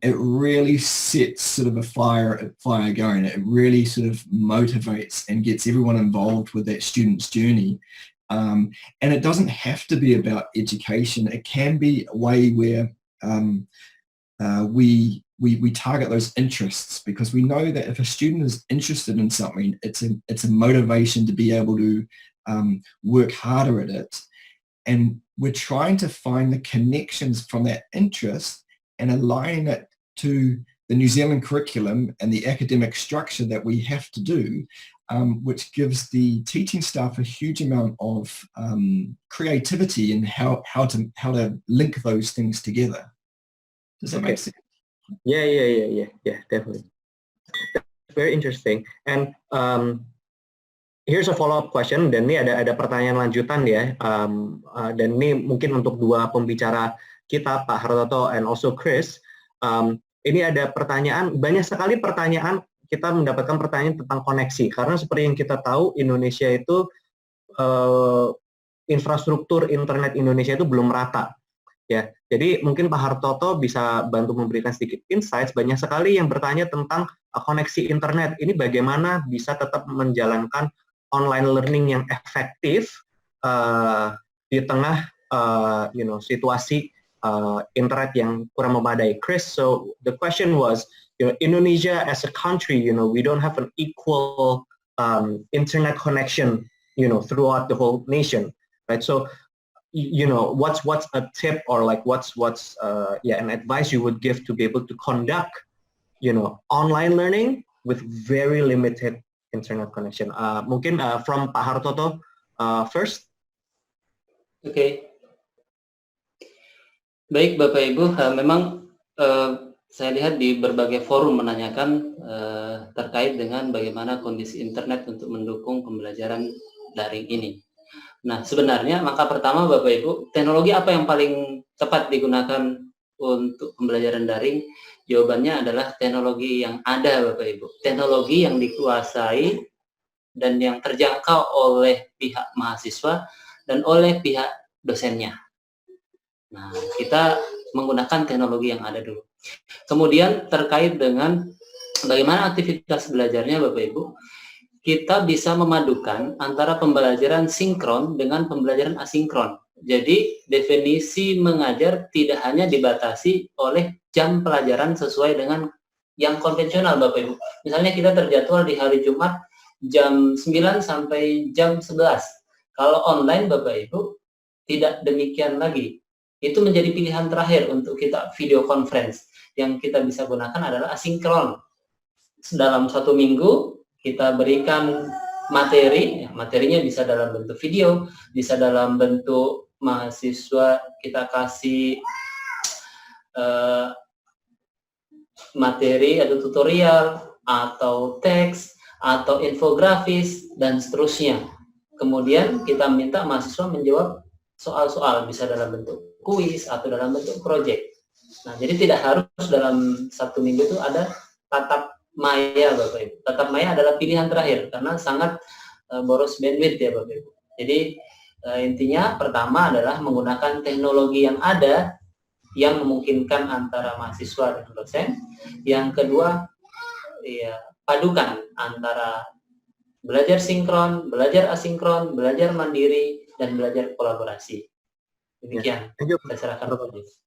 it really sets sort of a fire going. It really sort of motivates and gets everyone involved with that student's journey. And it doesn't have to be about education. It can be a way where we target those interests, because we know that if a student is interested in something, it's a motivation to be able to work harder at it. And we're trying to find the connections from that interest and aligning it to the New Zealand curriculum and the academic structure that we have to do, which gives the teaching staff a huge amount of creativity in how to link those things together. Does that make sense? Yeah, definitely. Very interesting. And here's a follow-up question, dan ini ada pertanyaan lanjutan ya, dan ini mungkin untuk dua pembicara kita, Pak Hartoto and also Chris. Ini ada pertanyaan, banyak sekali pertanyaan, kita mendapatkan pertanyaan tentang koneksi, karena seperti yang kita tahu, Indonesia itu, infrastruktur internet Indonesia itu belum merata. Ya, jadi mungkin Pak Hartoto bisa bantu memberikan sedikit insights. Banyak sekali yang bertanya tentang koneksi internet. Ini bagaimana bisa tetap menjalankan online learning yang efektif di tengah situasi internet yang kurang memadai. Chris, so the question was, Indonesia as a country, we don't have an equal internet connection, throughout the whole nation, right? So what's a tip, or like what's an advice you would give to be able to conduct online learning with very limited internet connection? Mungkin from Pak Hartoto first. Oke. Baik Bapak Ibu, memang saya lihat di berbagai forum menanyakan terkait dengan bagaimana kondisi internet untuk mendukung pembelajaran daring ini. Nah, sebenarnya maka pertama Bapak Ibu, teknologi apa yang paling tepat digunakan untuk pembelajaran daring? Jawabannya adalah teknologi yang ada Bapak Ibu. Teknologi yang dikuasai dan yang terjangkau oleh pihak mahasiswa dan oleh pihak dosennya. Nah, kita menggunakan teknologi yang ada dulu. Kemudian terkait dengan bagaimana aktivitas belajarnya Bapak Ibu, kita bisa memadukan antara pembelajaran sinkron dengan pembelajaran asinkron. Jadi definisi mengajar tidak hanya dibatasi oleh jam pelajaran sesuai dengan yang konvensional Bapak Ibu. Misalnya kita terjadwal di hari Jumat jam 9 sampai jam 11. Kalau online Bapak Ibu tidak demikian lagi. Itu menjadi pilihan terakhir untuk kita video conference. Yang kita bisa gunakan adalah asinkron. Dalam satu minggu kita berikan materi, materinya bisa dalam bentuk video, bisa dalam bentuk mahasiswa kita kasih materi atau tutorial, atau teks, atau infografis, dan seterusnya. Kemudian kita minta mahasiswa menjawab soal-soal, bisa dalam bentuk kuis atau dalam bentuk proyek. Nah, jadi tidak harus dalam satu minggu itu ada tatap maya Bapak Ibu. Tatap maya adalah pilihan terakhir karena sangat boros bandwidth ya Bapak Ibu. Jadi intinya pertama adalah menggunakan teknologi yang ada yang memungkinkan antara mahasiswa dan dosen. Yang kedua, ya, padukan antara belajar sinkron, belajar asinkron, belajar mandiri, dan belajar kolaborasi. Demikian. Saya serahkan.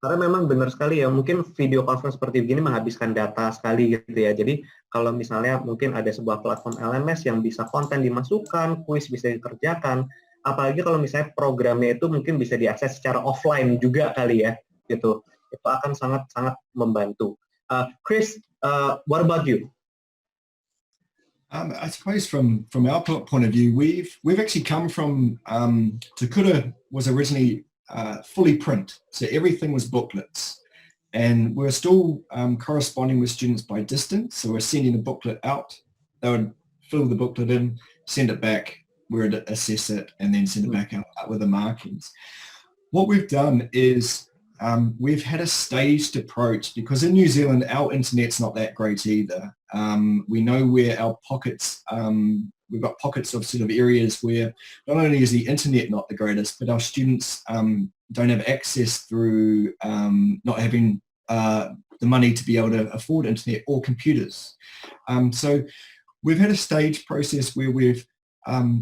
Karena memang benar sekali ya, mungkin video conference seperti begini menghabiskan data sekali gitu ya. Jadi kalau misalnya mungkin ada sebuah platform LMS yang bisa konten dimasukkan, kuis bisa dikerjakan, apalagi kalau misalnya programnya itu mungkin bisa diakses secara offline juga kali ya, gitu. Itu akan sangat-sangat membantu. Chris, what about you? I suppose from our point of view, we've actually come from Te Kura was originally fully print, so everything was booklets, and we're still corresponding with students by distance. So we're sending a booklet out, they would fill the booklet in, send it back, we'd assess it, and then send it back out with the markings. What we've done is we've had a staged approach, because in New Zealand our internet's not that great either. We know where our pockets, we've got pockets of sort of areas where not only is the internet not the greatest, but our students don't have access through not having the money to be able to afford internet or computers. So we've had a staged process where we've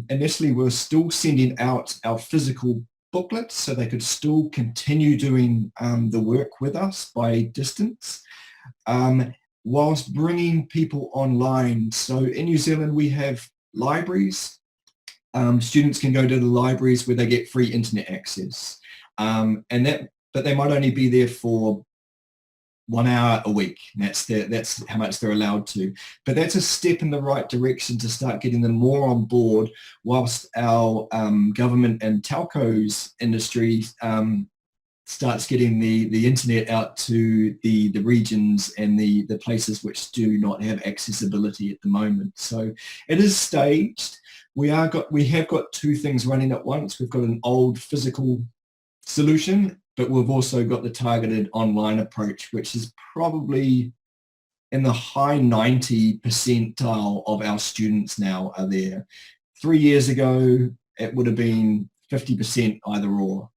initially we were still sending out our physical booklets so they could still continue doing the work with us by distance, whilst bringing people online. So in New Zealand we have libraries. Students can go to the libraries where they get free internet access, but they might only be there for 1 hour a week. That's how much they're allowed to. But that's a step in the right direction to start getting them more on board, whilst our government and telcos industry starts getting the internet out to the regions and the places which do not have accessibility at the moment. So it is staged. We have got two things running at once. We've got an old physical solution, but we've also got the targeted online approach, which is probably in the high 90 percentile of our students now are there. 3 years ago, it would have been 50% either or.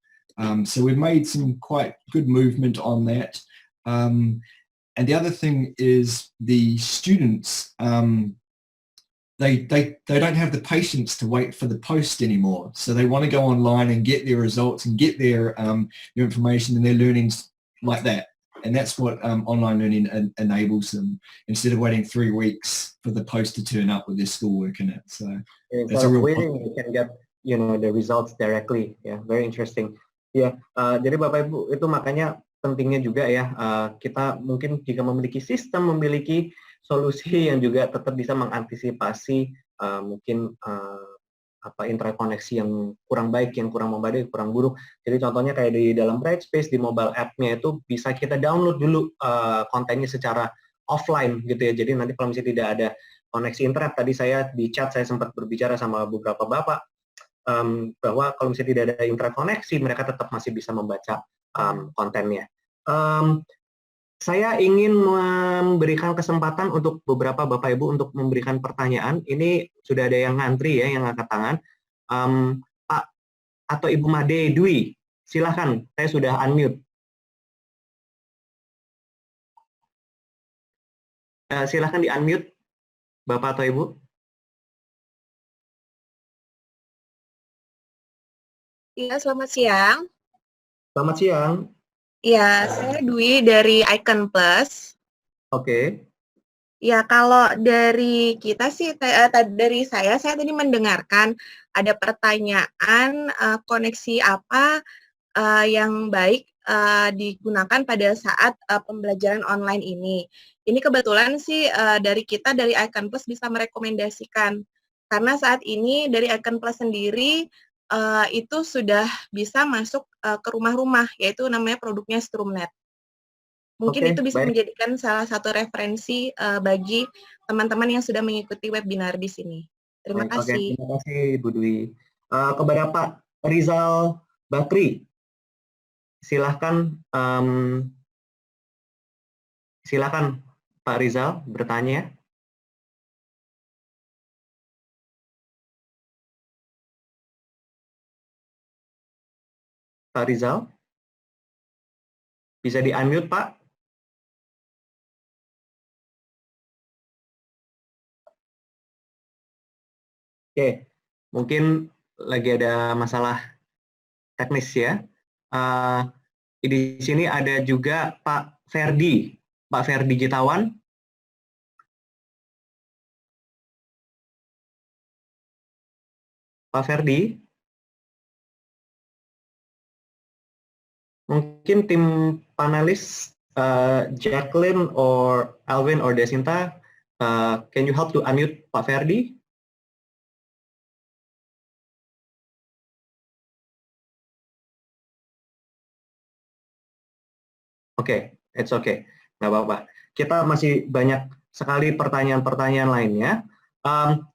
So we've made some quite good movement on that. And the other thing is the students, they don't have the patience to wait for the post anymore. So they want to go online and get their results and get their information and their learnings like that. And that's what online learning enables them, instead of waiting 3 weeks for the post to turn up with their schoolwork in it. So it's a real waiting, you can get the results directly. Yeah, very interesting. Ya, jadi Bapak Ibu, itu makanya pentingnya juga ya, kita mungkin jika memiliki sistem, memiliki solusi yang juga tetap bisa mengantisipasi mungkin interkoneksi yang kurang baik, yang kurang memadai, kurang buruk. Jadi contohnya kayak di dalam Brightspace, di mobile app-nya itu bisa kita download dulu kontennya secara offline gitu ya. Jadi nanti kalau misalnya tidak ada koneksi internet, tadi saya di chat saya sempat berbicara sama beberapa bapak bahwa kalau misalnya tidak ada internet koneksi, mereka tetap masih bisa membaca kontennya. Saya ingin memberikan kesempatan untuk beberapa Bapak Ibu untuk memberikan pertanyaan. Ini sudah ada yang ngantri ya, yang angkat tangan. Pak atau Ibu Made Dwi, silahkan, saya sudah unmute. Silahkan di-unmute, Bapak atau Ibu. Iya, selamat siang. Selamat siang. Ya, saya Dwi dari Icon Plus. Oke. Ya, kalau dari kita sih, dari saya tadi mendengarkan ada pertanyaan koneksi apa yang baik digunakan pada saat pembelajaran online ini. Ini kebetulan sih dari kita dari Icon Plus bisa merekomendasikan, karena saat ini dari Icon Plus sendiri itu sudah bisa masuk ke rumah-rumah, yaitu namanya produknya Strumnet. Mungkin itu bisa menjadikan salah satu referensi bagi teman-teman yang sudah mengikuti webinar di sini. Terima kasih. Terima kasih Bu Dwi. Kepada Pak Rizal Bakri, silahkan Pak Rizal bertanya. Pak Rizal, bisa di-unmute, Pak? Oke, mungkin lagi ada masalah teknis ya. Di sini ada juga Pak Ferdi Jitawan. Pak Ferdi, mungkin tim panelis Jacqueline or Alvin or Desinta, can you help to unmute Pak Ferdi? Oke, it's okay, nggak apa-apa. Kita masih banyak sekali pertanyaan-pertanyaan lainnya.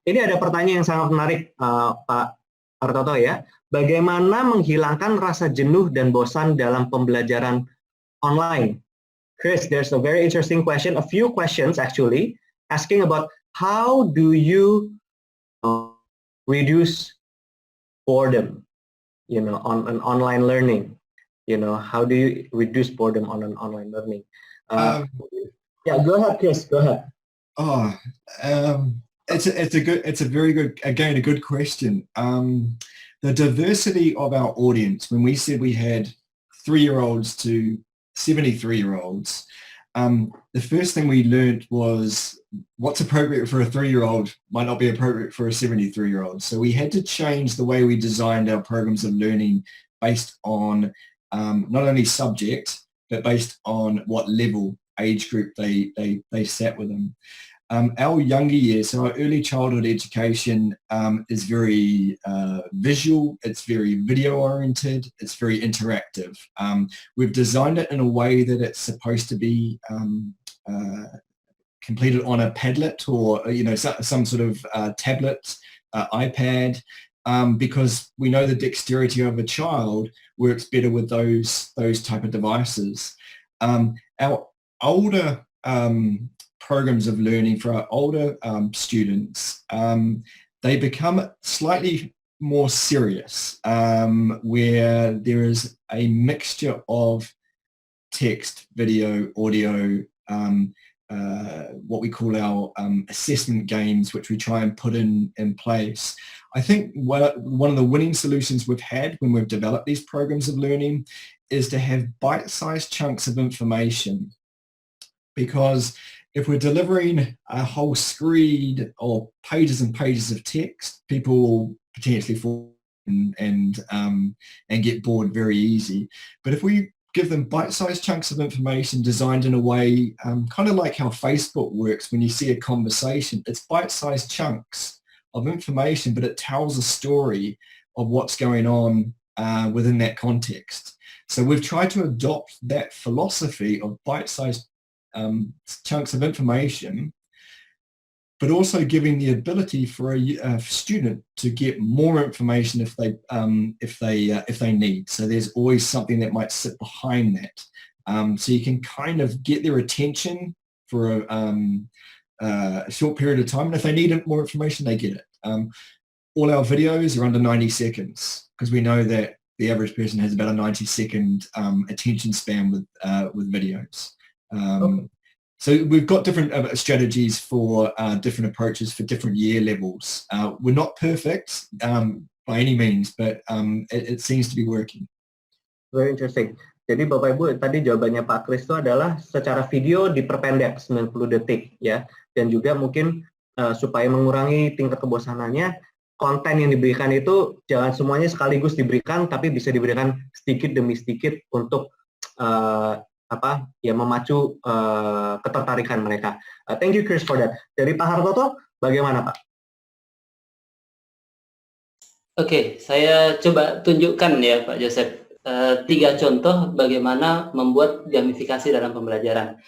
Ini ada pertanyaan yang sangat menarik, Pak Artoto ya. Bagaimana menghilangkan rasa jenuh dan bosan dalam pembelajaran online? Chris, there's a very interesting question, a few questions actually, asking about how do you reduce boredom, on an online learning? How do you reduce boredom on an online learning? Yeah, go ahead, Chris, go ahead. It's a very good, again, a good question. The diversity of our audience, when we said we had 3-year-olds to 73-year-olds, the first thing we learned was what's appropriate for a 3-year-old might not be appropriate for a 73-year-old. So we had to change the way we designed our programs of learning based on not only subject, but based on what level, age group they sat with them. Our younger years, so our early childhood education is very visual, it's very video oriented, it's very interactive. We've designed it in a way that it's supposed to be completed on a Padlet or some sort of tablet, iPad, because we know the dexterity of a child works better with those type of devices. Our older programs of learning for our older students, they become slightly more serious, where there is a mixture of text, video, audio, what we call our assessment games, which we try and put in place. I think one of the winning solutions we've had when we've developed these programs of learning is to have bite-sized chunks of information, because if we're delivering a whole screed or pages and pages of text, people will potentially fall and get bored very easy. But if we give them bite-sized chunks of information designed in a way, kind of like how Facebook works when you see a conversation, it's bite-sized chunks of information, but it tells a story of what's going on within that context. So we've tried to adopt that philosophy of bite-sized chunks of information, but also giving the ability for a student to get more information if they need. So there's always something that might sit behind that. So you can kind of get their attention for a short period of time, and if they need more information, they get it. All our videos are under 90 seconds because we know that the average person has about a 90-second attention span with videos. Okay. So we've got different strategies for different approaches for different year levels. We're not perfect by any means, but it seems to be working. Very interesting. Jadi Bapak Ibu, tadi jawabannya Pak Kris itu adalah secara video diperpendek 90 detik ya, dan juga mungkin supaya mengurangi tingkat kebosanannya, konten yang diberikan itu jangan semuanya sekaligus diberikan, tapi bisa diberikan sedikit demi sedikit untuk memacu ketertarikan mereka. Thank you Chris for that. Dari Pak Hartoto, bagaimana Pak? Oke, saya coba tunjukkan ya Pak Joseph 3 contoh bagaimana membuat gamifikasi dalam pembelajaran.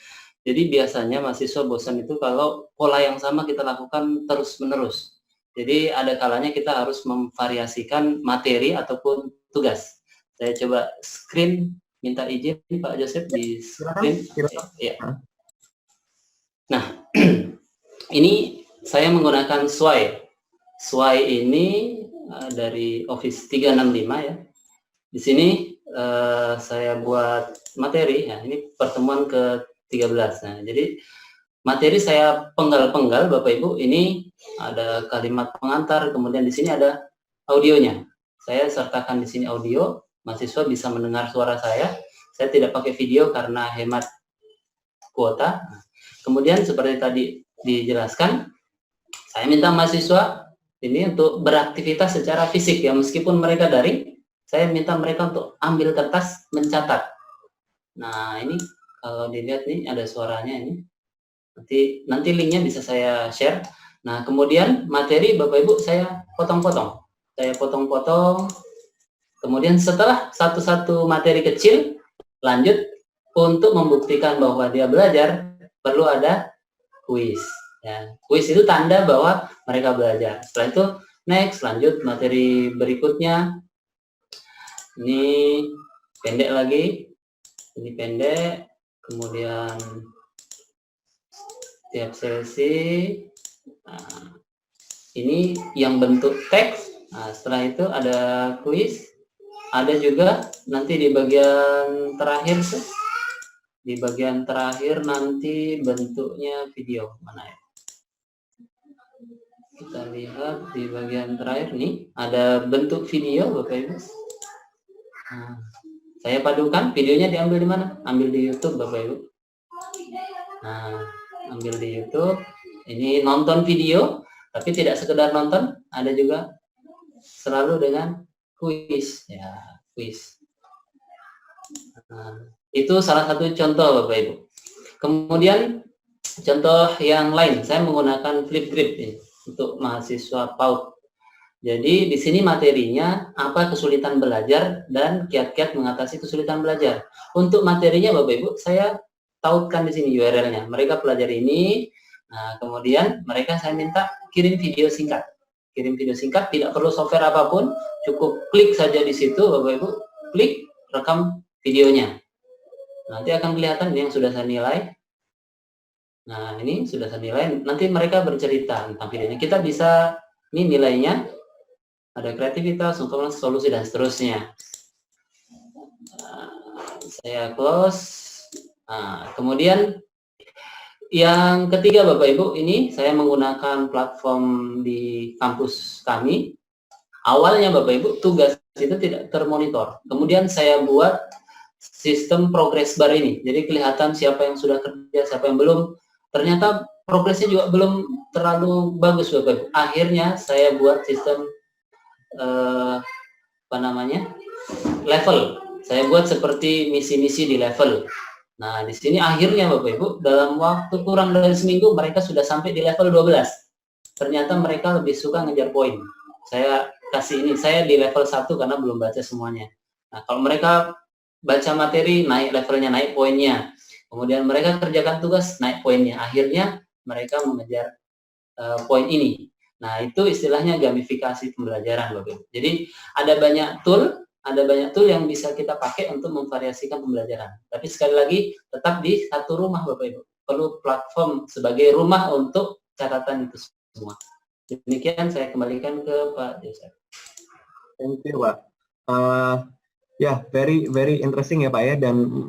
Jadi biasanya mahasiswa bosan itu kalau pola yang sama kita lakukan terus-menerus. Jadi ada kalanya kita harus memvariasikan materi ataupun tugas. Saya coba screen, minta izin Pak Joseph di screen. Ya. Nah, ini saya menggunakan Sway. Sway ini dari Office 365 ya. Di sini saya buat materi, ya ini pertemuan ke-13. Nah, jadi materi saya penggal-penggal Bapak Ibu, ini ada kalimat pengantar, kemudian di sini ada audionya. Saya sertakan di sini audio, mahasiswa bisa mendengar suara saya. Saya tidak pakai video karena hemat kuota. Kemudian seperti tadi dijelaskan, saya minta mahasiswa ini untuk beraktivitas secara fisik ya, meskipun mereka daring. Saya minta mereka untuk ambil kertas, mencatat. Nah, ini kalau dilihat nih ada suaranya ini. Nanti linknya bisa saya share. Nah, kemudian materi Bapak Ibu saya potong-potong. Saya potong-potong. Kemudian setelah satu-satu materi kecil, lanjut untuk membuktikan bahwa dia belajar, perlu ada kuis. Ya, kuis itu tanda bahwa mereka belajar. Setelah itu, next, lanjut materi berikutnya. Ini pendek lagi, ini pendek, kemudian tiap sesi, nah, ini yang bentuk teks. Nah, setelah itu ada kuis, ada juga nanti di bagian terakhir tuh, di bagian terakhir nanti bentuknya video mana ya? Kita lihat di bagian terakhir nih, ada bentuk video Bapak Ibu. Nah, saya padukan, videonya diambil di mana? Ambil di YouTube Bapak Ibu. Nah, ambil di YouTube. Ini nonton video, tapi tidak sekedar nonton, ada juga selalu dengan kuis, ya, kuis. Nah, itu salah satu contoh Bapak Ibu. Kemudian contoh yang lain, saya menggunakan Flipgrid ini untuk mahasiswa PAUD. Jadi di sini materinya apa kesulitan belajar dan kiat-kiat mengatasi kesulitan belajar. Untuk materinya Bapak Ibu, saya tautkan di sini URL-nya. Mereka pelajari ini. Nah, kemudian mereka saya minta kirim video singkat. Kirim video singkat, tidak perlu software apapun, cukup klik saja di situ Bapak Ibu, klik rekam videonya. Nanti akan kelihatan yang sudah saya nilai. Nah, ini sudah saya nilai. Nanti mereka bercerita tentang videonya. Kita bisa, ini nilainya, ada kreativitas, solusi, dan seterusnya. Saya close. Nah, kemudian yang ketiga Bapak Ibu, ini saya menggunakan platform di kampus kami. Awalnya Bapak Ibu, tugas itu tidak termonitor. Kemudian saya buat sistem progress bar ini. Jadi kelihatan siapa yang sudah kerja, siapa yang belum. Ternyata progresnya juga belum terlalu bagus Bapak Ibu. Akhirnya saya buat sistem level. Saya buat seperti misi-misi di level. Nah, di sini akhirnya Bapak Ibu, dalam waktu kurang dari seminggu mereka sudah sampai di level 12. Ternyata mereka lebih suka ngejar poin. Saya kasih ini, saya di level 1 karena belum baca semuanya. Nah, kalau mereka baca materi, naik levelnya, naik poinnya. Kemudian mereka kerjakan tugas, naik poinnya. Akhirnya mereka mengejar poin ini. Nah, itu istilahnya gamifikasi pembelajaran, Bapak Ibu. Jadi ada banyak tool yang bisa kita pakai untuk memvariasikan pembelajaran. Tapi sekali lagi tetap di satu rumah Bapak Ibu. Perlu platform sebagai rumah untuk catatan itu semua. Demikian saya kembalikan ke Pak Joseph. Thank you, Pak. Ya, very interesting ya Pak ya. Dan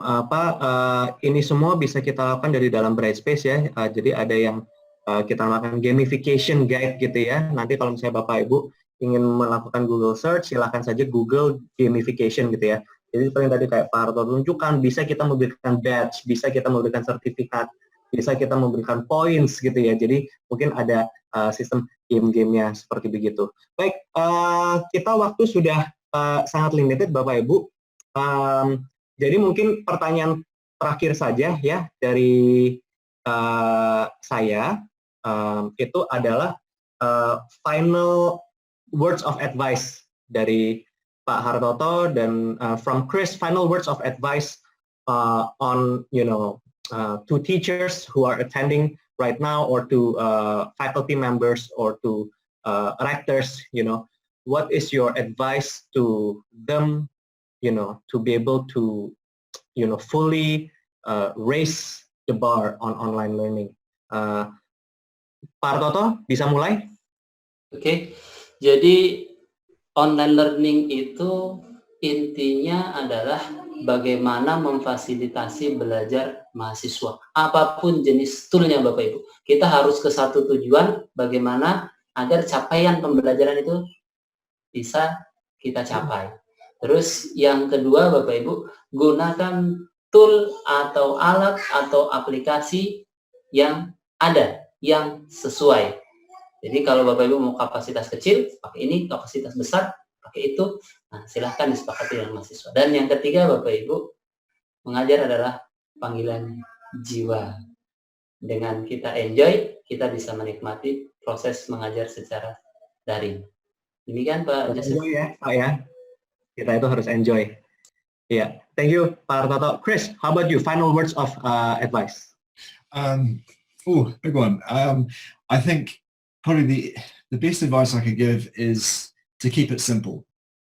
ini semua bisa kita lakukan dari dalam Brightspace ya. Jadi ada yang kita lakukan gamification guide gitu ya. Nanti kalau misalnya Bapak Ibu ingin melakukan Google search, silakan saja Google gamification gitu ya. Jadi seperti yang tadi kayak Pak Harto tunjukkan, bisa kita memberikan badge, bisa kita memberikan sertifikat, bisa kita memberikan points gitu ya. Jadi mungkin ada sistem game-gamenya seperti begitu. Baik, kita waktu sudah sangat limited Bapak Ibu. Jadi mungkin pertanyaan terakhir saja ya dari saya itu adalah final words of advice dari Pak Hartoto dan from Chris, final words of advice on to teachers who are attending right now, or to faculty members, or to rectors. What is your advice to them? To be able to fully raise the bar on online learning. Pak Hartoto bisa mulai? Oke. Jadi online learning itu intinya adalah bagaimana memfasilitasi belajar mahasiswa. Apapun jenis toolnya Bapak Ibu. Kita harus ke satu tujuan, bagaimana agar capaian pembelajaran itu bisa kita capai. Terus yang kedua Bapak Ibu, gunakan tool atau alat atau aplikasi yang ada, yang sesuai. Jadi kalau Bapak Ibu mau kapasitas kecil, pakai ini, kapasitas besar, pakai itu. Nah, silahkan disepakati dengan mahasiswa. Dan yang ketiga Bapak Ibu, mengajar adalah panggilan jiwa. Dengan kita enjoy, kita bisa menikmati proses mengajar secara daring. Demikian Pak Joseph. Enjoy ya Pak ya. Kita itu harus enjoy. Yeah, thank you Pak Hartoto. Chris, how about you? Final words of advice. Big one. I think probably the best advice I could give is to keep it simple,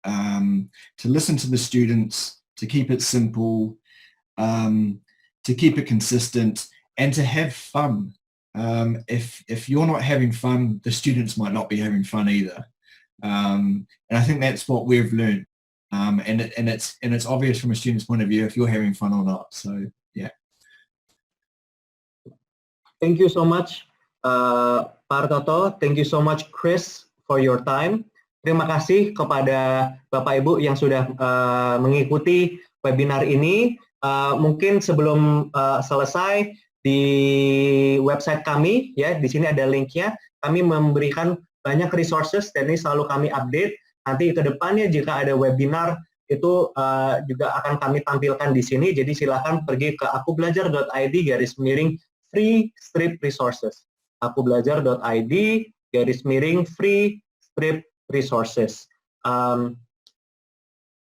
to listen to the students, to keep it simple, to keep it consistent, and to have fun. If you're not having fun, the students might not be having fun either. And I think that's what we've learned. And it's obvious from a student's point of view if you're having fun or not. So yeah. Thank you so much Pak Artoto, thank you so much Chris for your time. Terima kasih kepada Bapak Ibu yang sudah mengikuti webinar ini. Mungkin sebelum selesai di website kami, ya di sini ada linknya. Kami memberikan banyak resources dan ini selalu kami update. Nanti ke depannya jika ada webinar itu juga akan kami tampilkan di sini. Jadi silakan pergi ke akubelajar.id/free strip resources. akubelajar.id/free strip resources.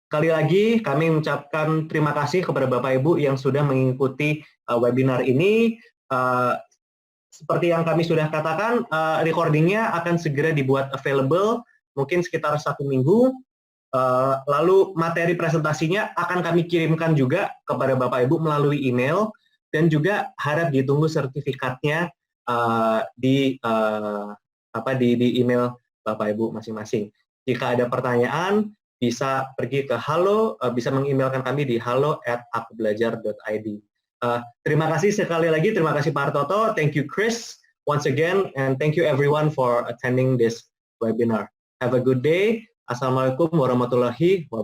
Sekali lagi kami mengucapkan terima kasih kepada Bapak Ibu yang sudah mengikuti webinar ini. Seperti yang kami sudah katakan, recordingnya akan segera dibuat available, mungkin sekitar 1 minggu. Lalu materi presentasinya akan kami kirimkan juga kepada Bapak Ibu melalui email, dan juga harap ditunggu sertifikatnya di email Bapak Ibu masing-masing. Jika ada pertanyaan, bisa pergi ke bisa mengemailkan kami di halo@akubelajar.id. Terima kasih sekali lagi, terima kasih Pak Artoto, thank you Chris once again, and thank you everyone for attending this webinar. Have a good day. Assalamualaikum warahmatullahi wabarakatuh.